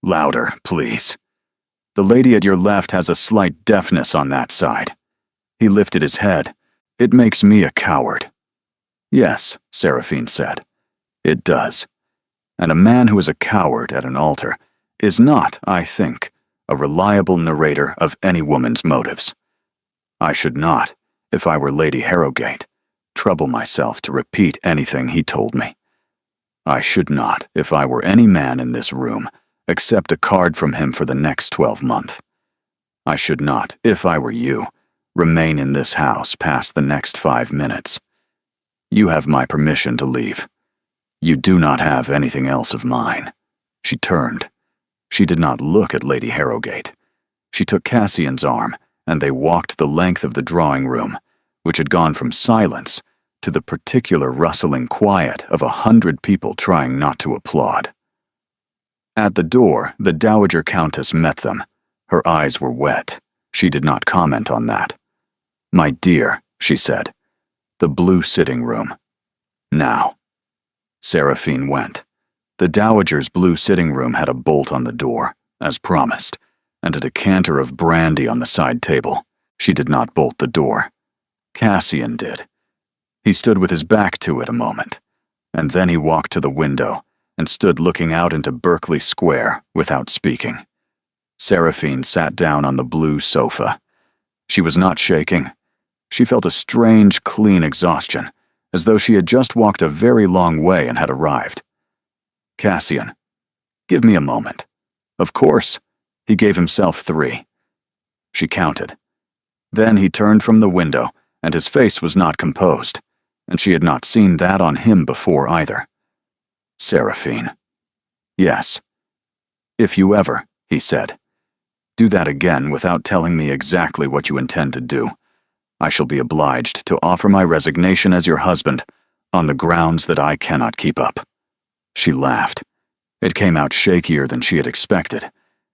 Louder, please. The lady at your left has a slight deafness on that side. He lifted his head. It makes me a coward. Yes, Seraphine said. It does. And a man who is a coward at an altar is not, I think, a reliable narrator of any woman's motives. I should not, if I were Lady Harrogate, trouble myself to repeat anything he told me. I should not, if I were any man in this room, accept a card from him for the next 12 months. I should not, if I were you, remain in this house past the next 5 minutes. You have my permission to leave. You do not have anything else of mine. She turned. She did not look at Lady Harrogate. She took Cassian's arm, and they walked the length of the drawing room, which had gone from silence to the particular rustling quiet of 100 people trying not to applaud. At the door, the Dowager Countess met them. Her eyes were wet. She did not comment on that. My dear, she said. "The blue sitting room. Now." Seraphine went. The Dowager's blue sitting room had a bolt on the door, as promised, and a decanter of brandy on the side table. She did not bolt the door. Cassian did. He stood with his back to it a moment, and then he walked to the window and stood looking out into Berkeley Square without speaking. Seraphine sat down on the blue sofa. She was not shaking. She felt a strange, clean exhaustion, as though she had just walked a very long way and had arrived. "Cassian, give me a moment." "Of course." He gave himself 3. She counted. Then he turned from the window, and his face was not composed, and she had not seen that on him before either. "Seraphine." "Yes." "If you ever," he said, "do that again without telling me exactly what you intend to do, I shall be obliged to offer my resignation as your husband on the grounds that I cannot keep up." She laughed. It came out shakier than she had expected.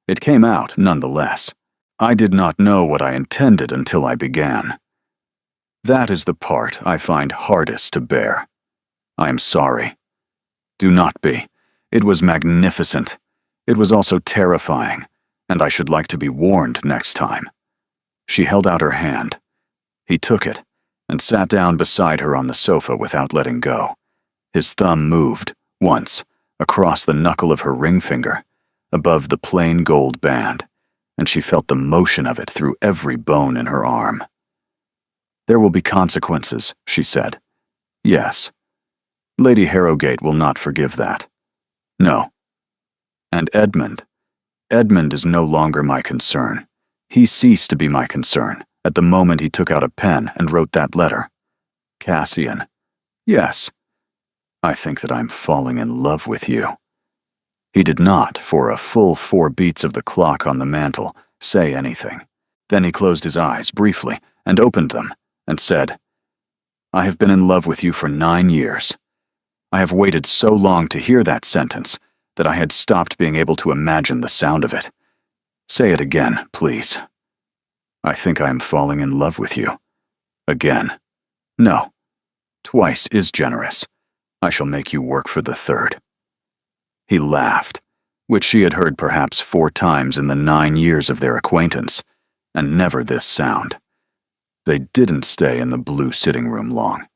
It came out nonetheless. "I did not know what I intended until I began. That is the part I find hardest to bear. I am sorry." "Do not be. It was magnificent. It was also terrifying, and I should like to be warned next time." She held out her hand. He took it and sat down beside her on the sofa without letting go. His thumb moved, once, across the knuckle of her ring finger, above the plain gold band, and she felt the motion of it through every bone in her arm. "There will be consequences," she said. "Yes. Lady Harrowgate will not forgive that." "No." "And Edmund. Edmund is no longer my concern. He ceased to be my concern at the moment he took out a pen and wrote that letter." "Cassian." "Yes." "I think that I'm falling in love with you." He did not, for a full 4 beats of the clock on the mantel, say anything. Then he closed his eyes briefly and opened them and said, "I have been in love with you for 9 years. I have waited so long to hear that sentence that I had stopped being able to imagine the sound of it. Say it again, please." "I think I am falling in love with you." "Again." "No. Twice is generous. I shall make you work for the 3rd. He laughed, which she had heard perhaps 4 times in the 9 years of their acquaintance, and never this sound. They didn't stay in the blue sitting room long.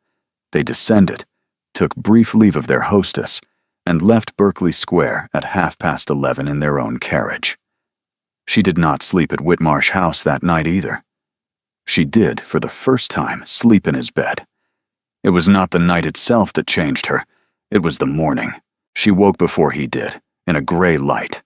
They descended, took brief leave of their hostess, and left Berkeley Square at 11:30 in their own carriage. She did not sleep at Whitmarsh House that night either. She did, for the first time, sleep in his bed. It was not the night itself that changed her, it was the morning. She woke before he did, in a gray light,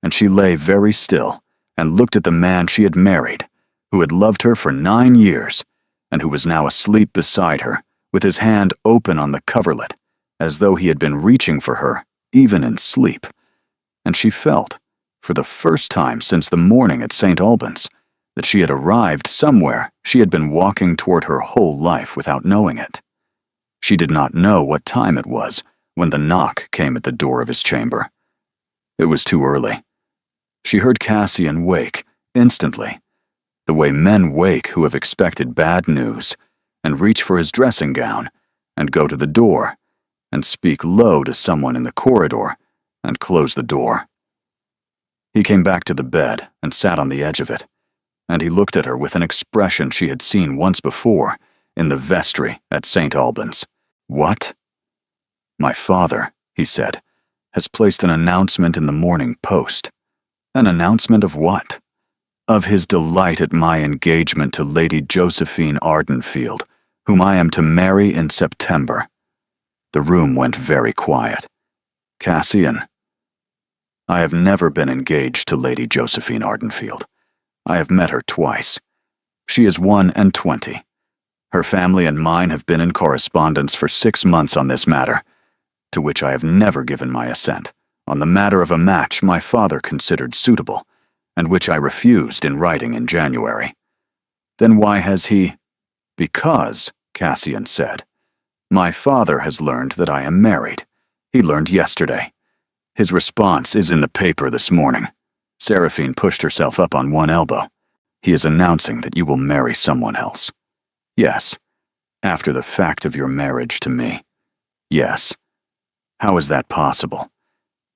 and she lay very still and looked at the man she had married, who had loved her for 9 years, and who was now asleep beside her, with his hand open on the coverlet, as though he had been reaching for her, even in sleep. And she felt, for the first time since the morning at St. Albans, that she had arrived somewhere she had been walking toward her whole life without knowing it. She did not know what time it was when the knock came at the door of his chamber. It was too early. She heard Cassian wake, instantly, the way men wake who have expected bad news, and reach for his dressing gown, and go to the door, and speak low to someone in the corridor, and close the door. He came back to the bed and sat on the edge of it, and he looked at her with an expression she had seen once before, in the vestry at St. Albans. "What?" "My father," he said, "has placed an announcement in the Morning Post." "An announcement of what?" "Of his delight at my engagement to Lady Josephine Ardenfield, whom I am to marry in September." The room went very quiet. "Cassian." "I have never been engaged to Lady Josephine Ardenfield. I have met her twice. She is 21. Her family and mine have been in correspondence for 6 months on this matter, to which I have never given my assent, on the matter of a match my father considered suitable, and which I refused in writing in January." "Then why has he—" "Because," Cassian said, "my father has learned that I am married. He learned yesterday. His response is in the paper this morning." Seraphine pushed herself up on one elbow. "He is announcing that you will marry someone else." Yes. After the fact of your marriage to me. Yes. How is that possible?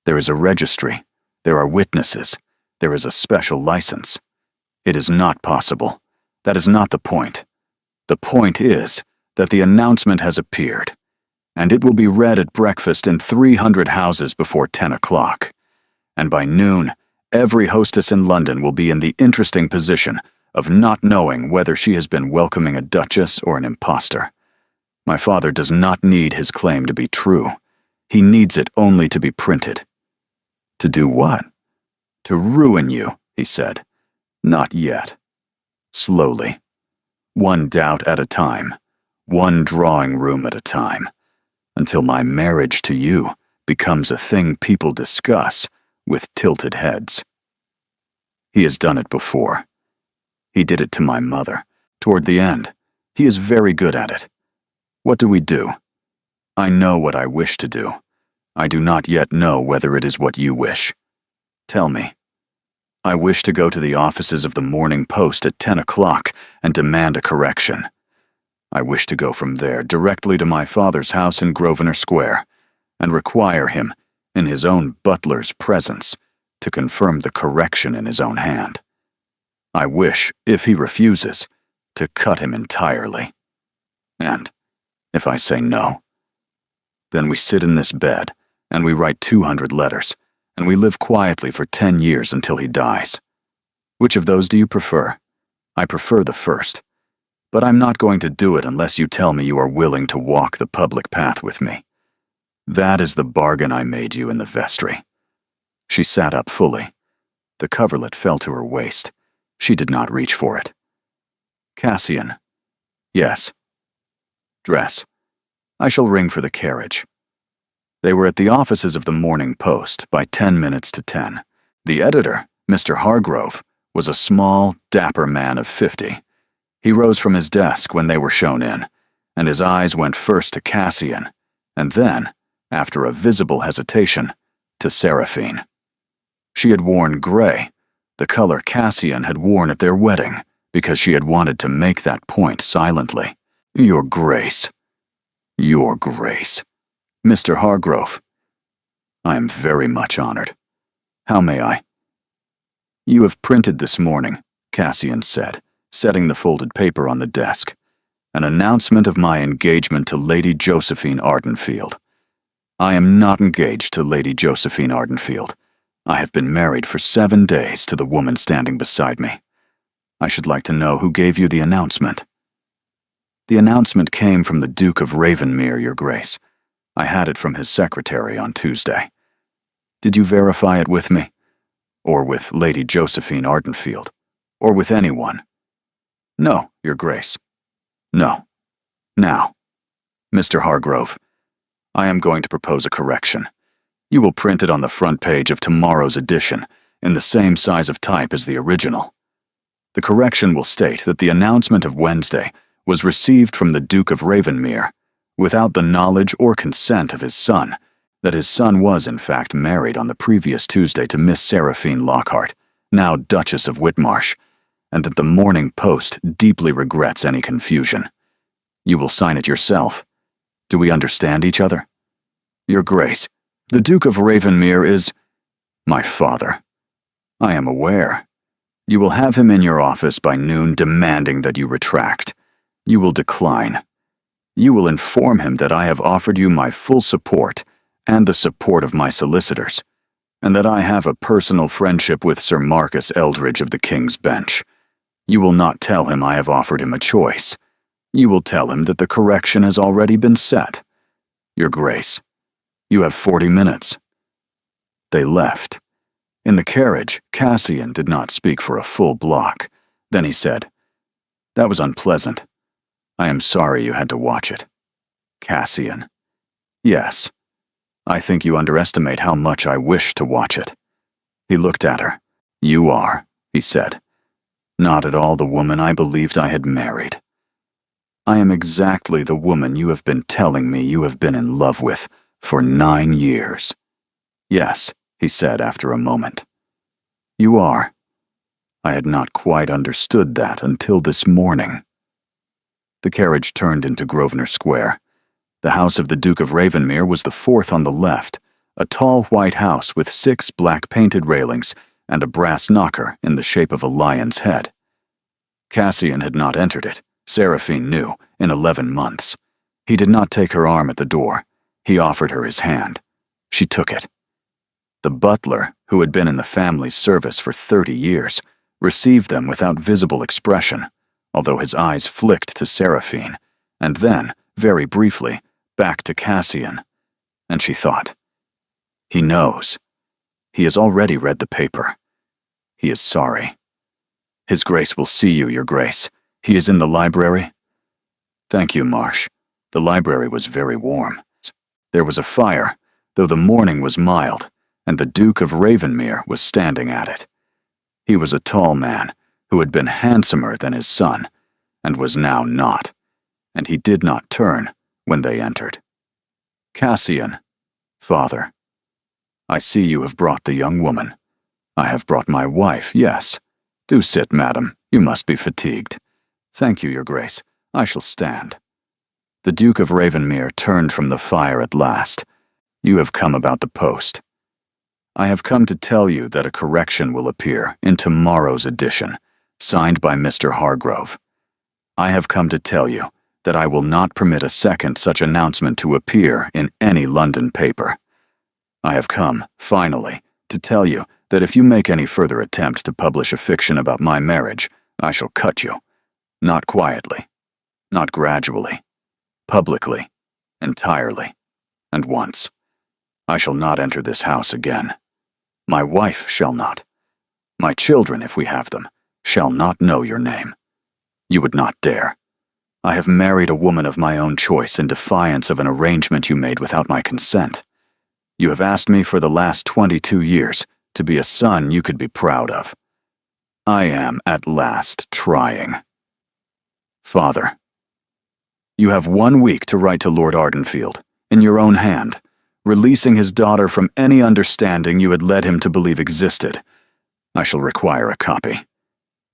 There is a registry. There are witnesses. There is a special license. It is not possible. That is not the point. The point is that the announcement has appeared, and it will be read at breakfast in 300 houses before 10 o'clock. And by noon, every hostess in London will be in the interesting position of not knowing whether she has been welcoming a duchess or an impostor. My father does not need his claim to be true. He needs it only to be printed. To do what? To ruin you, he said. Not yet. Slowly. One doubt at a time. One drawing room at a time. Until my marriage to you becomes a thing people discuss with tilted heads. He has done it before. He did it to my mother. Toward the end, he is very good at it. What do we do? I know what I wish to do. I do not yet know whether it is what you wish. Tell me. I wish to go to the offices of the Morning Post at 10 o'clock and demand a correction. I wish to go from there directly to my father's house in Grosvenor Square and require him, in his own butler's presence, to confirm the correction in his own hand. I wish, if he refuses, to cut him entirely. And if I say no, then we sit in this bed and we write 200 letters, and we live quietly for 10 years until he dies. Which of those do you prefer? I prefer the first. But I'm not going to do it unless you tell me you are willing to walk the public path with me. That is the bargain I made you in the vestry. She sat up fully. The coverlet fell to her waist. She did not reach for it. Cassian. Yes. Dress. I shall ring for the carriage. They were at the offices of the Morning Post by 10 minutes to 10. The editor, Mr. Hargrove, was a small, dapper man of 50. He rose from his desk when they were shown in, and his eyes went first to Cassian, and then, after a visible hesitation, to Seraphine. She had worn gray, the color Cassian had worn at their wedding, because she had wanted to make that point silently. Your Grace. Your Grace. Mr. Hargrove. I am very much honored. How may I? You have printed this morning, Cassian said, setting the folded paper on the desk, an announcement of my engagement to Lady Josephine Ardenfield. I am not engaged to Lady Josephine Ardenfield. I have been married for 7 days to the woman standing beside me. I should like to know who gave you the announcement. The announcement came from the Duke of Ravenmere, Your Grace. I had it from his secretary on Tuesday. Did you verify it with me? Or with Lady Josephine Ardenfield? Or with anyone? No, Your Grace. No. Now, Mr. Hargrove, I am going to propose a correction. You will print it on the front page of tomorrow's edition, in the same size of type as the original. The correction will state that the announcement of Wednesday was received from the Duke of Ravenmere, without the knowledge or consent of his son, that his son was in fact married on the previous Tuesday to Miss Seraphine Lockhart, now Duchess of Whitmarsh, and that the Morning Post deeply regrets any confusion. You will sign it yourself. Do we understand each other? Your Grace, the Duke of Ravenmere is my father. I am aware. You will have him in your office by noon demanding that you retract. You will decline. You will inform him that I have offered you my full support and the support of my solicitors, and that I have a personal friendship with Sir Marcus Eldridge of the King's Bench. You will not tell him I have offered him a choice. You will tell him that the correction has already been set. Your Grace, you have 40 minutes. They left. In the carriage, Cassian did not speak for a full block. Then he said, "That was unpleasant. I am sorry you had to watch it." Cassian. Yes. I think you underestimate how much I wish to watch it. He looked at her. You are, he said, not at all the woman I believed I had married. I am exactly the woman you have been telling me you have been in love with for 9 years. Yes, he said after a moment. You are. I had not quite understood that until this morning. The carriage turned into Grosvenor Square. The house of the Duke of Ravenmere was the fourth on the left, a tall white house with 6 black-painted railings and a brass knocker in the shape of a lion's head. Cassian had not entered it, Seraphine knew, in 11 months. He did not take her arm at the door. He offered her his hand. She took it. The butler, who had been in the family's service for 30 years, received them without visible expression, although his eyes flicked to Seraphine, and then, very briefly, back to Cassian. And she thought, he knows. He has already read the paper. He is sorry. His Grace will see you, Your Grace. He is in the library? Thank you, Marsh. The library was very warm. There was a fire, though the morning was mild, and the Duke of Ravenmere was standing at it. He was a tall man, who had been handsomer than his son, and was now not, and he did not turn when they entered. Cassian, Father, I see you have brought the young woman. I have brought my wife, yes. Do sit, madam, you must be fatigued. Thank you, Your Grace, I shall stand. The Duke of Ravenmere turned from the fire at last. You have come about the post. I have come to tell you that a correction will appear in tomorrow's edition, signed by Mr. Hargrove. I have come to tell you that I will not permit a second such announcement to appear in any London paper. I have come, finally, to tell you that if you make any further attempt to publish a fiction about my marriage, I shall cut you. Not quietly, not gradually, publicly, entirely, and once. I shall not enter this house again. My wife shall not. My children, if we have them, shall not know your name. You would not dare. I have married a woman of my own choice in defiance of an arrangement you made without my consent. You have asked me for the last 22 years to be a son you could be proud of. I am, at last, trying. Father, you have 1 week to write to Lord Ardenfield, in your own hand, releasing his daughter from any understanding you had led him to believe existed. I shall require a copy.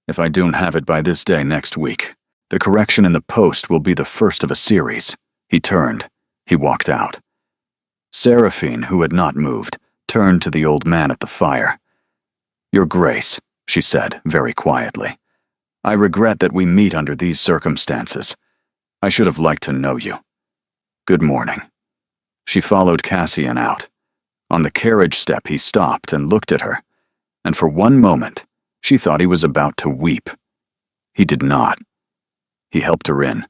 If I don't have it by this day next week, the correction in the post will be the first of a series. He turned. He walked out. Seraphine, who had not moved, turned to the old man at the fire. Your Grace, she said very quietly, I regret that we meet under these circumstances. I should have liked to know you. Good morning. She followed Cassian out. On the carriage step he stopped and looked at her, and for one moment she thought he was about to weep. He did not. He helped her in,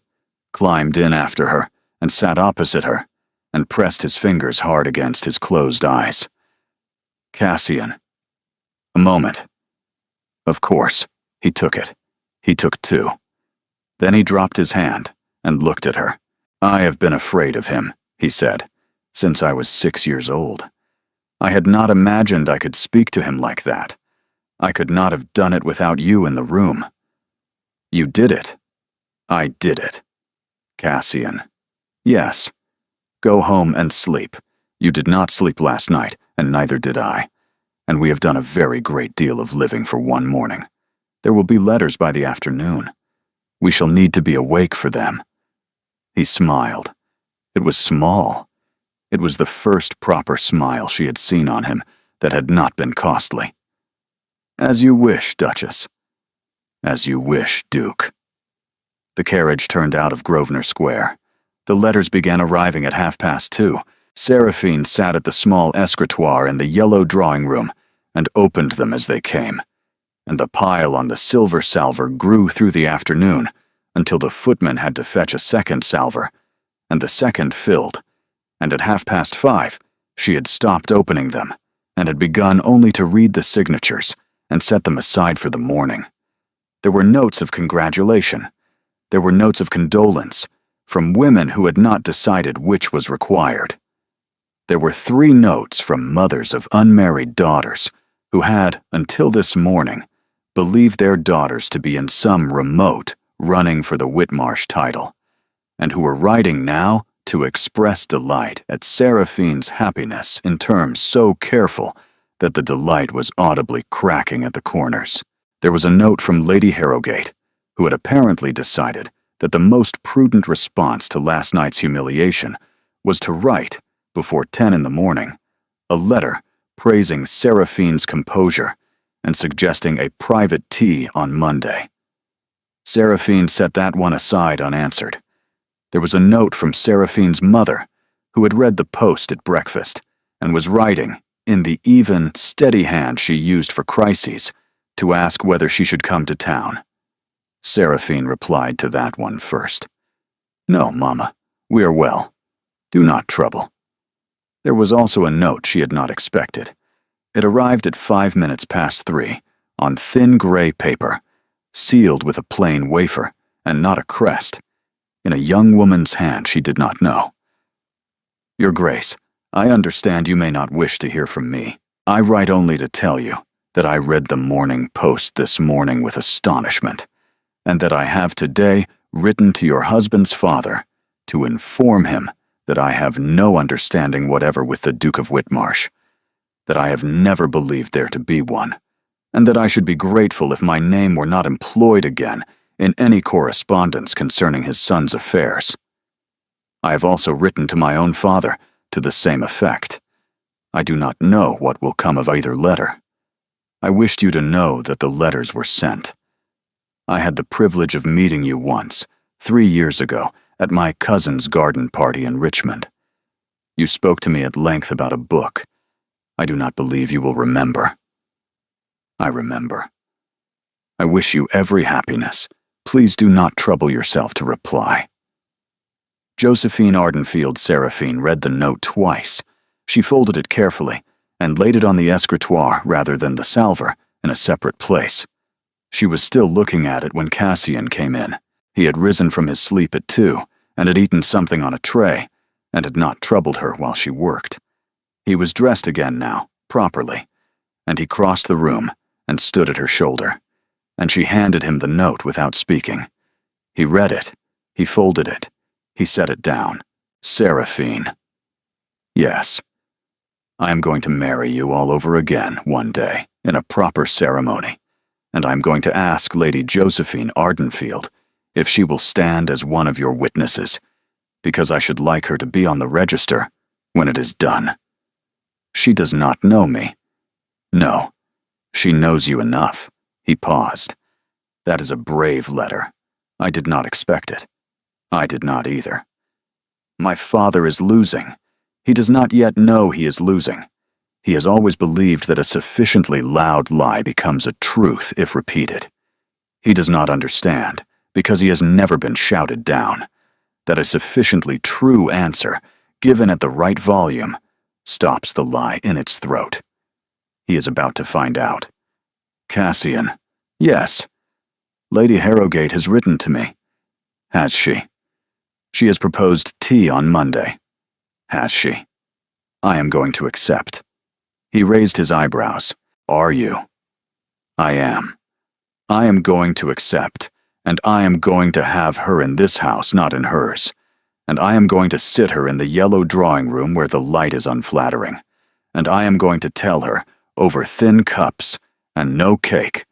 climbed in after her, and sat opposite her, and pressed his fingers hard against his closed eyes. Cassian. A moment. Of course, he took it. He took 2. Then he dropped his hand and looked at her. I have been afraid of him, he said, since I was 6 years old. I had not imagined I could speak to him like that. I could not have done it without you in the room. You did it. I did it. Cassian. Yes. Go home and sleep. You did not sleep last night, and neither did I. And we have done a very great deal of living for one morning. There will be letters by the afternoon. We shall need to be awake for them. He smiled. It was small. It was the first proper smile she had seen on him that had not been costly. As you wish, Duchess. As you wish, Duke. The carriage turned out of Grosvenor Square. The letters began arriving at 2:30. Seraphine sat at the small escritoire in the yellow drawing room and opened them as they came, and the pile on the silver salver grew through the afternoon until the footman had to fetch a second salver, and the second filled, and at 5:30 she had stopped opening them and had begun only to read the signatures and set them aside for the morning. There were notes of congratulation. There were notes of condolence from women who had not decided which was required. There were 3 notes from mothers of unmarried daughters who had, until this morning, believed their daughters to be in some remote running for the Whitmarsh title, and who were writing now to express delight at Seraphine's happiness in terms so careful that the delight was audibly cracking at the corners. There was a note from Lady Harrogate, who had apparently decided that the most prudent response to last night's humiliation was to write, before 10 in the morning, a letter praising Seraphine's composure and suggesting a private tea on Monday. Seraphine set that one aside unanswered. There was a note from Seraphine's mother, who had read the post at breakfast and was writing, in the even, steady hand she used for crises, to ask whether she should come to town. Seraphine replied to that one first. "No, Mama, we are well. Do not trouble." There was also a note she had not expected. It arrived at 5 minutes past 3, on thin gray paper, sealed with a plain wafer, and not a crest, in a young woman's hand she did not know. "Your Grace, I understand you may not wish to hear from me. I write only to tell you that I read the Morning Post this morning with astonishment, and that I have today written to your husband's father to inform him that I have no understanding whatever with the Duke of Whitmarsh, that I have never believed there to be one, and that I should be grateful if my name were not employed again in any correspondence concerning his son's affairs. I have also written to my own father to the same effect. I do not know what will come of either letter. I wished you to know that the letters were sent. I had the privilege of meeting you once, 3 years ago, at my cousin's garden party in Richmond. You spoke to me at length about a book. I do not believe you will remember. I remember. I wish you every happiness. Please do not trouble yourself to reply." Josephine Ardenfield Seraphine read the note twice. She folded it carefully and laid it on the escritoire rather than the salver in a separate place. She was still looking at it when Cassian came in. He had risen from his sleep at 2 and had eaten something on a tray and had not troubled her while she worked. He was dressed again now, properly, and he crossed the room and stood at her shoulder, and she handed him the note without speaking. He read it. He folded it. He set it down. "Seraphine. Yes. I am going to marry you all over again one day in a proper ceremony, and I am going to ask Lady Josephine Ardenfield if she will stand as one of your witnesses, because I should like her to be on the register when it is done. She does not know me. No, she knows you enough." He paused. "That is a brave letter. I did not expect it. I did not either. My father is losing. He does not yet know he is losing. He has always believed that a sufficiently loud lie becomes a truth if repeated. He does not understand, because he has never been shouted down, that a sufficiently true answer, given at the right volume, stops the lie in its throat. He is about to find out. Cassian. Yes. Lady Harrogate has written to me. Has she? She has proposed tea on Monday. Has she? I am going to accept." He raised his eyebrows. "Are you?" "I am. I am going to accept, and I am going to have her in this house, not in hers. And I am going to sit her in the yellow drawing room where the light is unflattering. And I am going to tell her, over thin cups and no cake,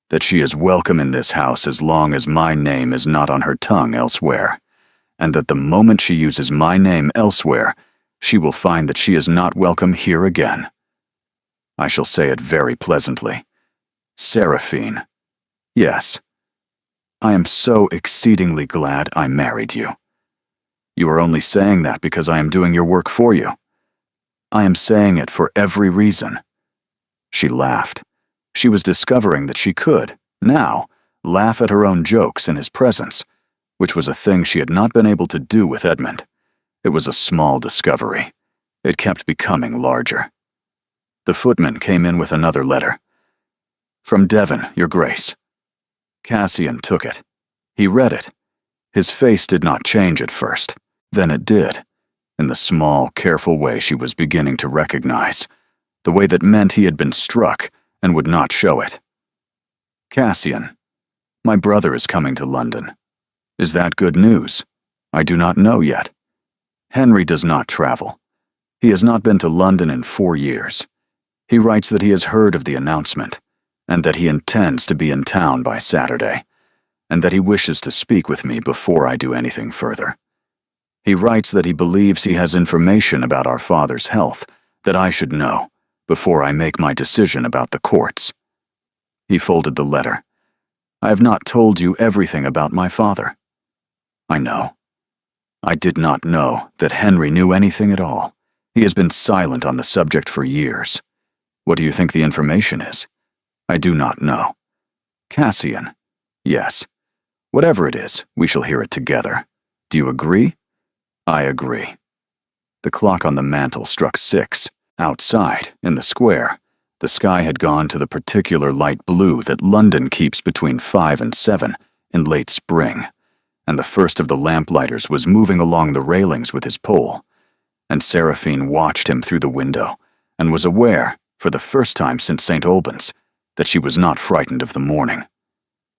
that she is welcome in this house as long as my name is not on her tongue elsewhere, and that the moment she uses my name elsewhere, she will find that she is not welcome here again. I shall say it very pleasantly. Seraphine. Yes. I am so exceedingly glad I married you. You are only saying that because I am doing your work for you. I am saying it for every reason." She laughed. She was discovering that she could, now, laugh at her own jokes in his presence, which was a thing she had not been able to do with Edmund. It was a small discovery. It kept becoming larger. The footman came in with another letter. "From Devon, Your Grace." Cassian took it. He read it. His face did not change at first. Then it did, in the small, careful way she was beginning to recognize, the way that meant he had been struck and would not show it. "Cassian, my brother is coming to London. Is that good news? I do not know yet. Henry does not travel. He has not been to London in 4 years. He writes that he has heard of the announcement, and that he intends to be in town by Saturday, and that he wishes to speak with me before I do anything further. He writes that he believes he has information about our father's health that I should know before I make my decision about the courts. He folded the letter. I have not told you everything about my father. I know. I did not know that Henry knew anything at all. He has been silent on the subject for years. What do you think the information is? I do not know. Cassian. Yes. Whatever it is, we shall hear it together. Do you agree? I agree. The clock on the mantel struck 6. Outside, in the square, the sky had gone to the particular light blue that London keeps between 5 and 7 in late spring, and the first of the lamplighters was moving along the railings with his pole, and Seraphine watched him through the window and was aware, for the first time since St. Albans, that she was not frightened of the morning.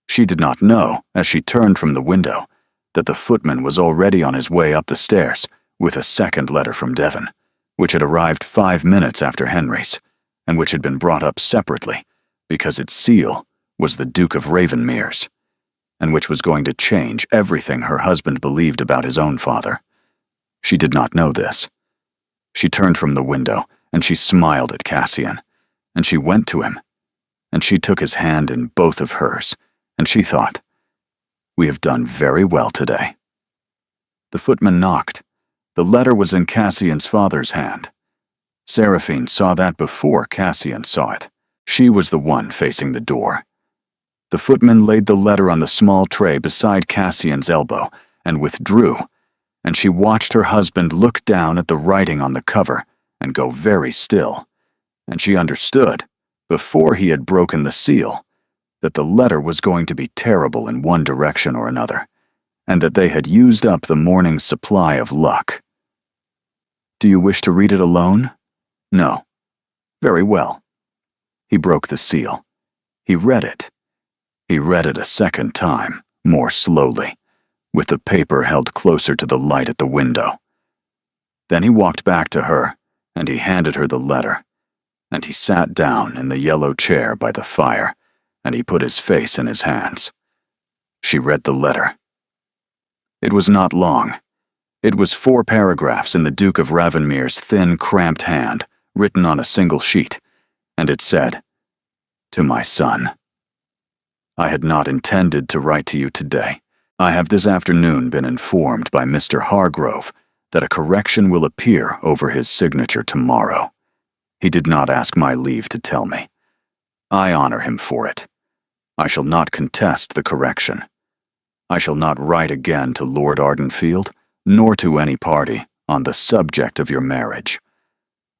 She did not know, as she turned from the window, that the footman was already on his way up the stairs with a second letter from Devon, which had arrived 5 minutes after Henry's, and which had been brought up separately because its seal was the Duke of Ravenmere's, and which was going to change everything her husband believed about his own father. She did not know this. She turned from the window, and she smiled at Cassian, and she went to him, and she took his hand in both of hers, and she thought, "We have done very well today." The footman knocked. The letter was in Cassian's father's hand. Seraphine saw that before Cassian saw it. She was the one facing the door. The footman laid the letter on the small tray beside Cassian's elbow and withdrew, and she watched her husband look down at the writing on the cover and go very still, and she understood, before he had broken the seal, that the letter was going to be terrible in one direction or another, and that they had used up the morning's supply of luck. "Do you wish to read it alone?" "No." "Very well." He broke the seal. He read it. He read it a second time, more slowly, with the paper held closer to the light at the window. Then he walked back to her, and he handed her the letter, and he sat down in the yellow chair by the fire, and he put his face in his hands. She read the letter. It was not long. It was 4 paragraphs in the Duke of Ravenmere's thin, cramped hand, written on a single sheet, and it said, "To my son. I had not intended to write to you today. I have this afternoon been informed by Mr. Hargrove that a correction will appear over his signature tomorrow. He did not ask my leave to tell me. I honor him for it. I shall not contest the correction. I shall not write again to Lord Ardenfield, nor to any party, on the subject of your marriage.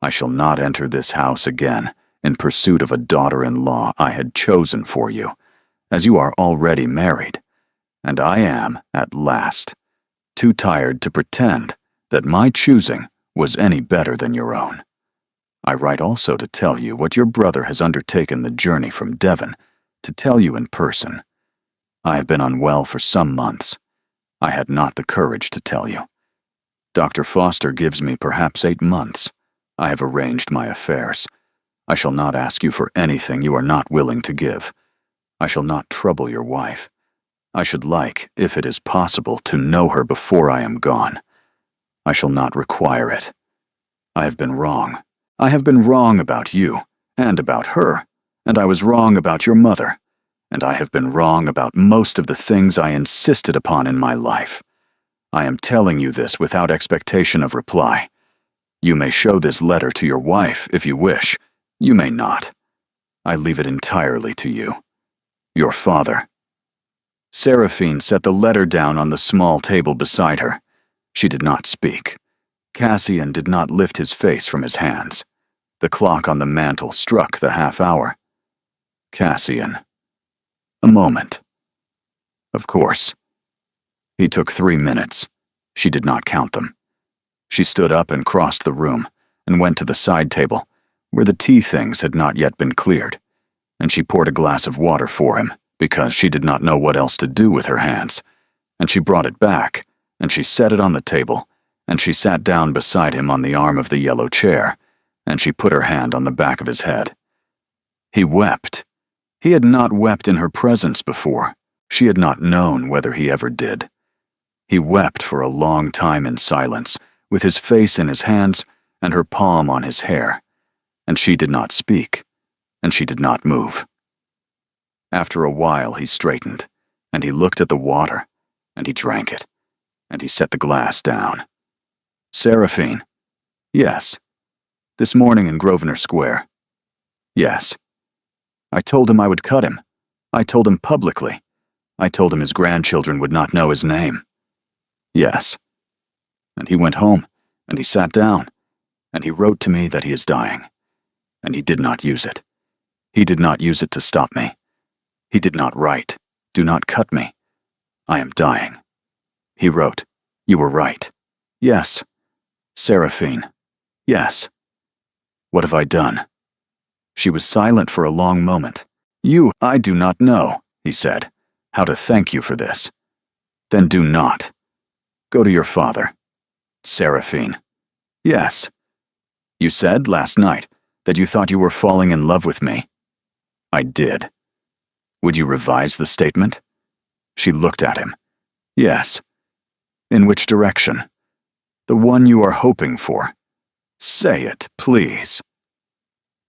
I shall not enter this house again in pursuit of a daughter-in-law I had chosen for you, as you are already married, and I am, at last, too tired to pretend that my choosing was any better than your own. I write also to tell you what your brother has undertaken the journey from Devon to tell you in person. I have been unwell for some months. I had not the courage to tell you. Dr. Foster gives me perhaps 8 months. I have arranged my affairs. I shall not ask you for anything you are not willing to give. I shall not trouble your wife. I should like, if it is possible, to know her before I am gone. I shall not require it. I have been wrong. I have been wrong about you, and about her, and I was wrong about your mother, and I have been wrong about most of the things I insisted upon in my life. I am telling you this without expectation of reply. You may show this letter to your wife if you wish. You may not. I leave it entirely to you. Your father." Seraphine set the letter down on the small table beside her. She did not speak. Cassian did not lift his face from his hands. The clock on the mantel struck the half-hour. Cassian. A moment. Of course. He took 3 minutes. She did not count them. She stood up and crossed the room, and went to the side table, where the tea things had not yet been cleared, and she poured a glass of water for him, because she did not know what else to do with her hands, and she brought it back, and she set it on the table, and she sat down beside him on the arm of the yellow chair, and she put her hand on the back of his head. He wept. He had not wept in her presence before. She had not known whether he ever did. He wept for a long time in silence, with his face in his hands and her palm on his hair, and she did not speak, and she did not move. After a while he straightened, and he looked at the water, and he drank it, and he set the glass down. "Seraphine." "Yes." "This morning in Grosvenor Square." "Yes." "I told him I would cut him. I told him publicly. I told him his grandchildren would not know his name." "Yes." "And he went home, and he sat down, and he wrote to me that he is dying. And he did not use it. He did not use it to stop me. He did not write, 'Do not cut me. I am dying.' He wrote, 'You were right.' Yes. Seraphine. Yes. What have I done?" She was silent for a long moment. I do not know," he said, "how to thank you for this." "Then do not. Go to your father." "Seraphine." "Yes." "You said last night that you thought you were falling in love with me." "I did." "Would you revise the statement?" She looked at him. "Yes." "In which direction?" "The one you are hoping for." "Say it, please."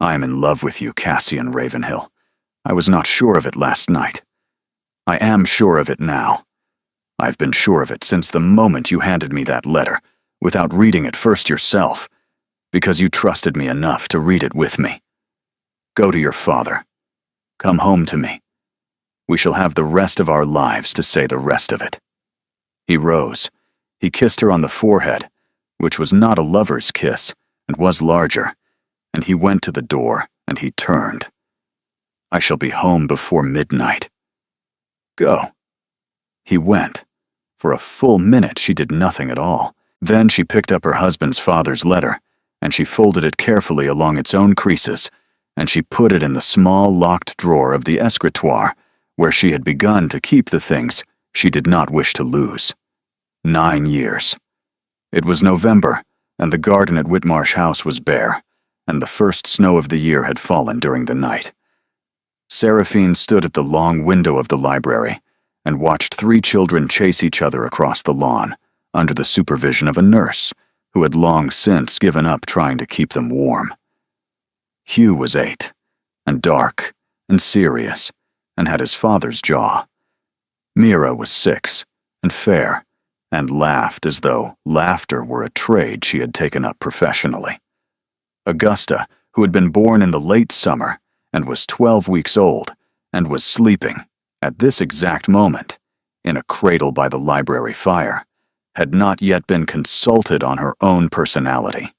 "I am in love with you, Cassian Ravenhill. I was not sure of it last night. I am sure of it now. I've been sure of it since the moment you handed me that letter, without reading it first yourself, because you trusted me enough to read it with me. Go to your father. Come home to me. We shall have the rest of our lives to say the rest of it." He rose. He kissed her on the forehead, which was not a lover's kiss, and was larger, and he went to the door, and he turned. "I shall be home before midnight." "Go." He went. For a full minute she did nothing at all. Then she picked up her husband's father's letter, and she folded it carefully along its own creases, and she put it in the small locked drawer of the escritoire, where she had begun to keep the things she did not wish to lose. 9 years. It was November, and the garden at Whitmarsh House was bare, and the first snow of the year had fallen during the night. Seraphine stood at the long window of the library and watched 3 children chase each other across the lawn under the supervision of a nurse who had long since given up trying to keep them warm. Hugh was 8, and dark, and serious, and had his father's jaw. Mira was 6, and fair, and laughed as though laughter were a trade she had taken up professionally. Augusta, who had been born in the late summer, and was 12 weeks old, and was sleeping, at this exact moment, in a cradle by the library fire, had not yet been consulted on her own personality.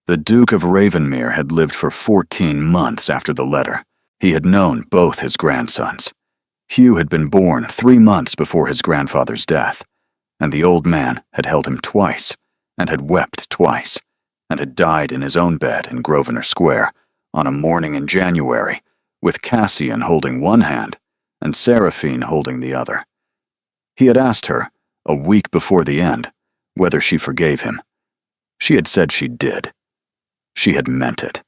The Duke of Ravenmere had lived for 14 months after the letter. He had known both his grandsons. Hugh had been born 3 months before his grandfather's death, and the old man had held him twice, and had wept twice, and had died in his own bed in Grosvenor Square on a morning in January, with Cassian holding one hand and Seraphine holding the other. He had asked her, a week before the end, whether she forgave him. She had said she did. She had meant it.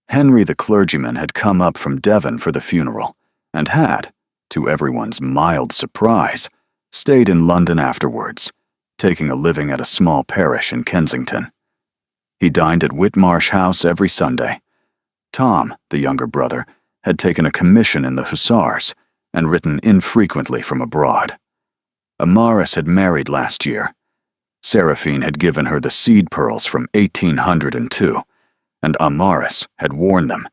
Henry the clergyman had come up from Devon for the funeral, and had, to everyone's mild surprise, stayed in London afterwards, taking a living at a small parish in Kensington. He dined at Whitmarsh House every Sunday. Tom, the younger brother, had taken a commission in the Hussars, and written infrequently from abroad. Amaris had married last year. Seraphine had given her the seed pearls from 1802, and Amaris had worn them,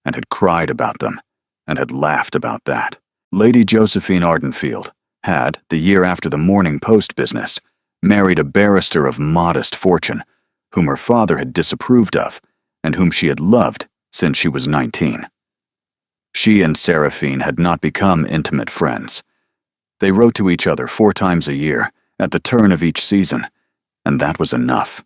and had cried about them, and had laughed about that. Lady Josephine Ardenfield had, the year after the Morning Post business, married a barrister of modest fortune, whom her father had disapproved of, and whom she had loved since she was 19. She and Seraphine had not become intimate friends. They wrote to each other 4 times a year, at the turn of each season, and that was enough.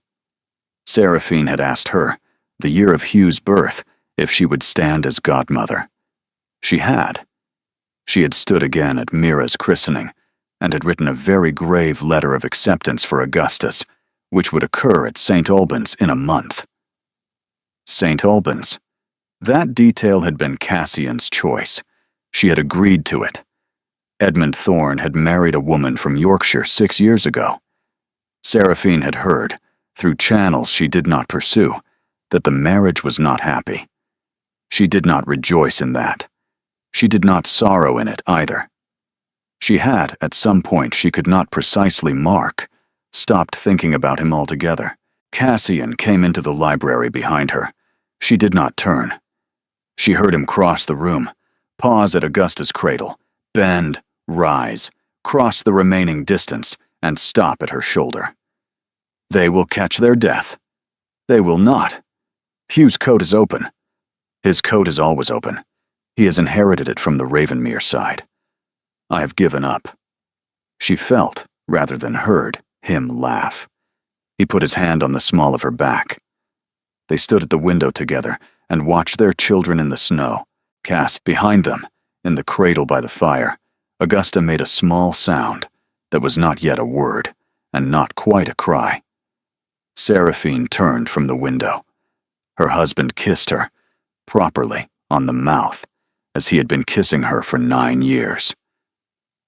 Seraphine had asked her, the year of Hugh's birth, if she would stand as godmother. She had. She had stood again at Mira's christening, and had written a very grave letter of acceptance for Augustus, which would occur at St. Albans in a month. St. Albans. That detail had been Cassian's choice. She had agreed to it. Edmund Thorne had married a woman from Yorkshire 6 years ago. Seraphine had heard, through channels she did not pursue, that the marriage was not happy. She did not rejoice in that. She did not sorrow in it either. She had, at some point she could not precisely mark, stopped thinking about him altogether. Cassian came into the library behind her. She did not turn. She heard him cross the room, pause at Augusta's cradle, bend, rise, cross the remaining distance, and stop at her shoulder. They will catch their death. They will not. Hugh's coat is open. His coat is always open. He has inherited it from the Ravenmere side. I have given up. She felt, rather than heard, him laugh. He put his hand on the small of her back. They stood at the window together and watched their children in the snow. Cass, behind them, in the cradle by the fire, Augusta made a small sound that was not yet a word, and not quite a cry. Seraphine turned from the window. Her husband kissed her, properly, on the mouth, as he had been kissing her for 9 years.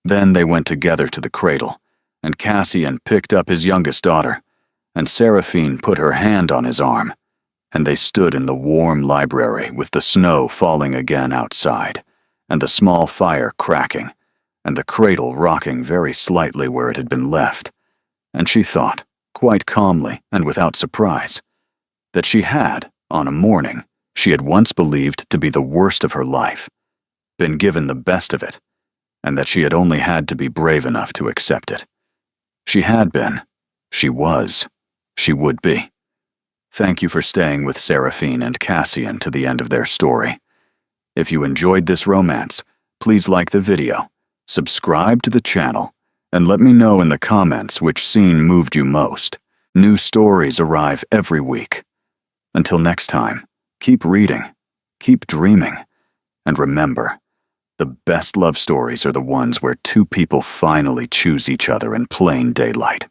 Then they went together to the cradle, and Cassian picked up his youngest daughter, and Seraphine put her hand on his arm, and they stood in the warm library with the snow falling again outside, and the small fire cracking, and the cradle rocking very slightly where it had been left, and she thought, quite calmly and without surprise, that she had, on a morning she had once believed to be the worst of her life, been given the best of it, and that she had only had to be brave enough to accept it. She had been. She was. She would be. Thank you for staying with Seraphine and Cassian to the end of their story. If you enjoyed this romance, please like the video, subscribe to the channel, and let me know in the comments which scene moved you most. New stories arrive every week. Until next time, keep reading, keep dreaming, and remember, the best love stories are the ones where two people finally choose each other in plain daylight.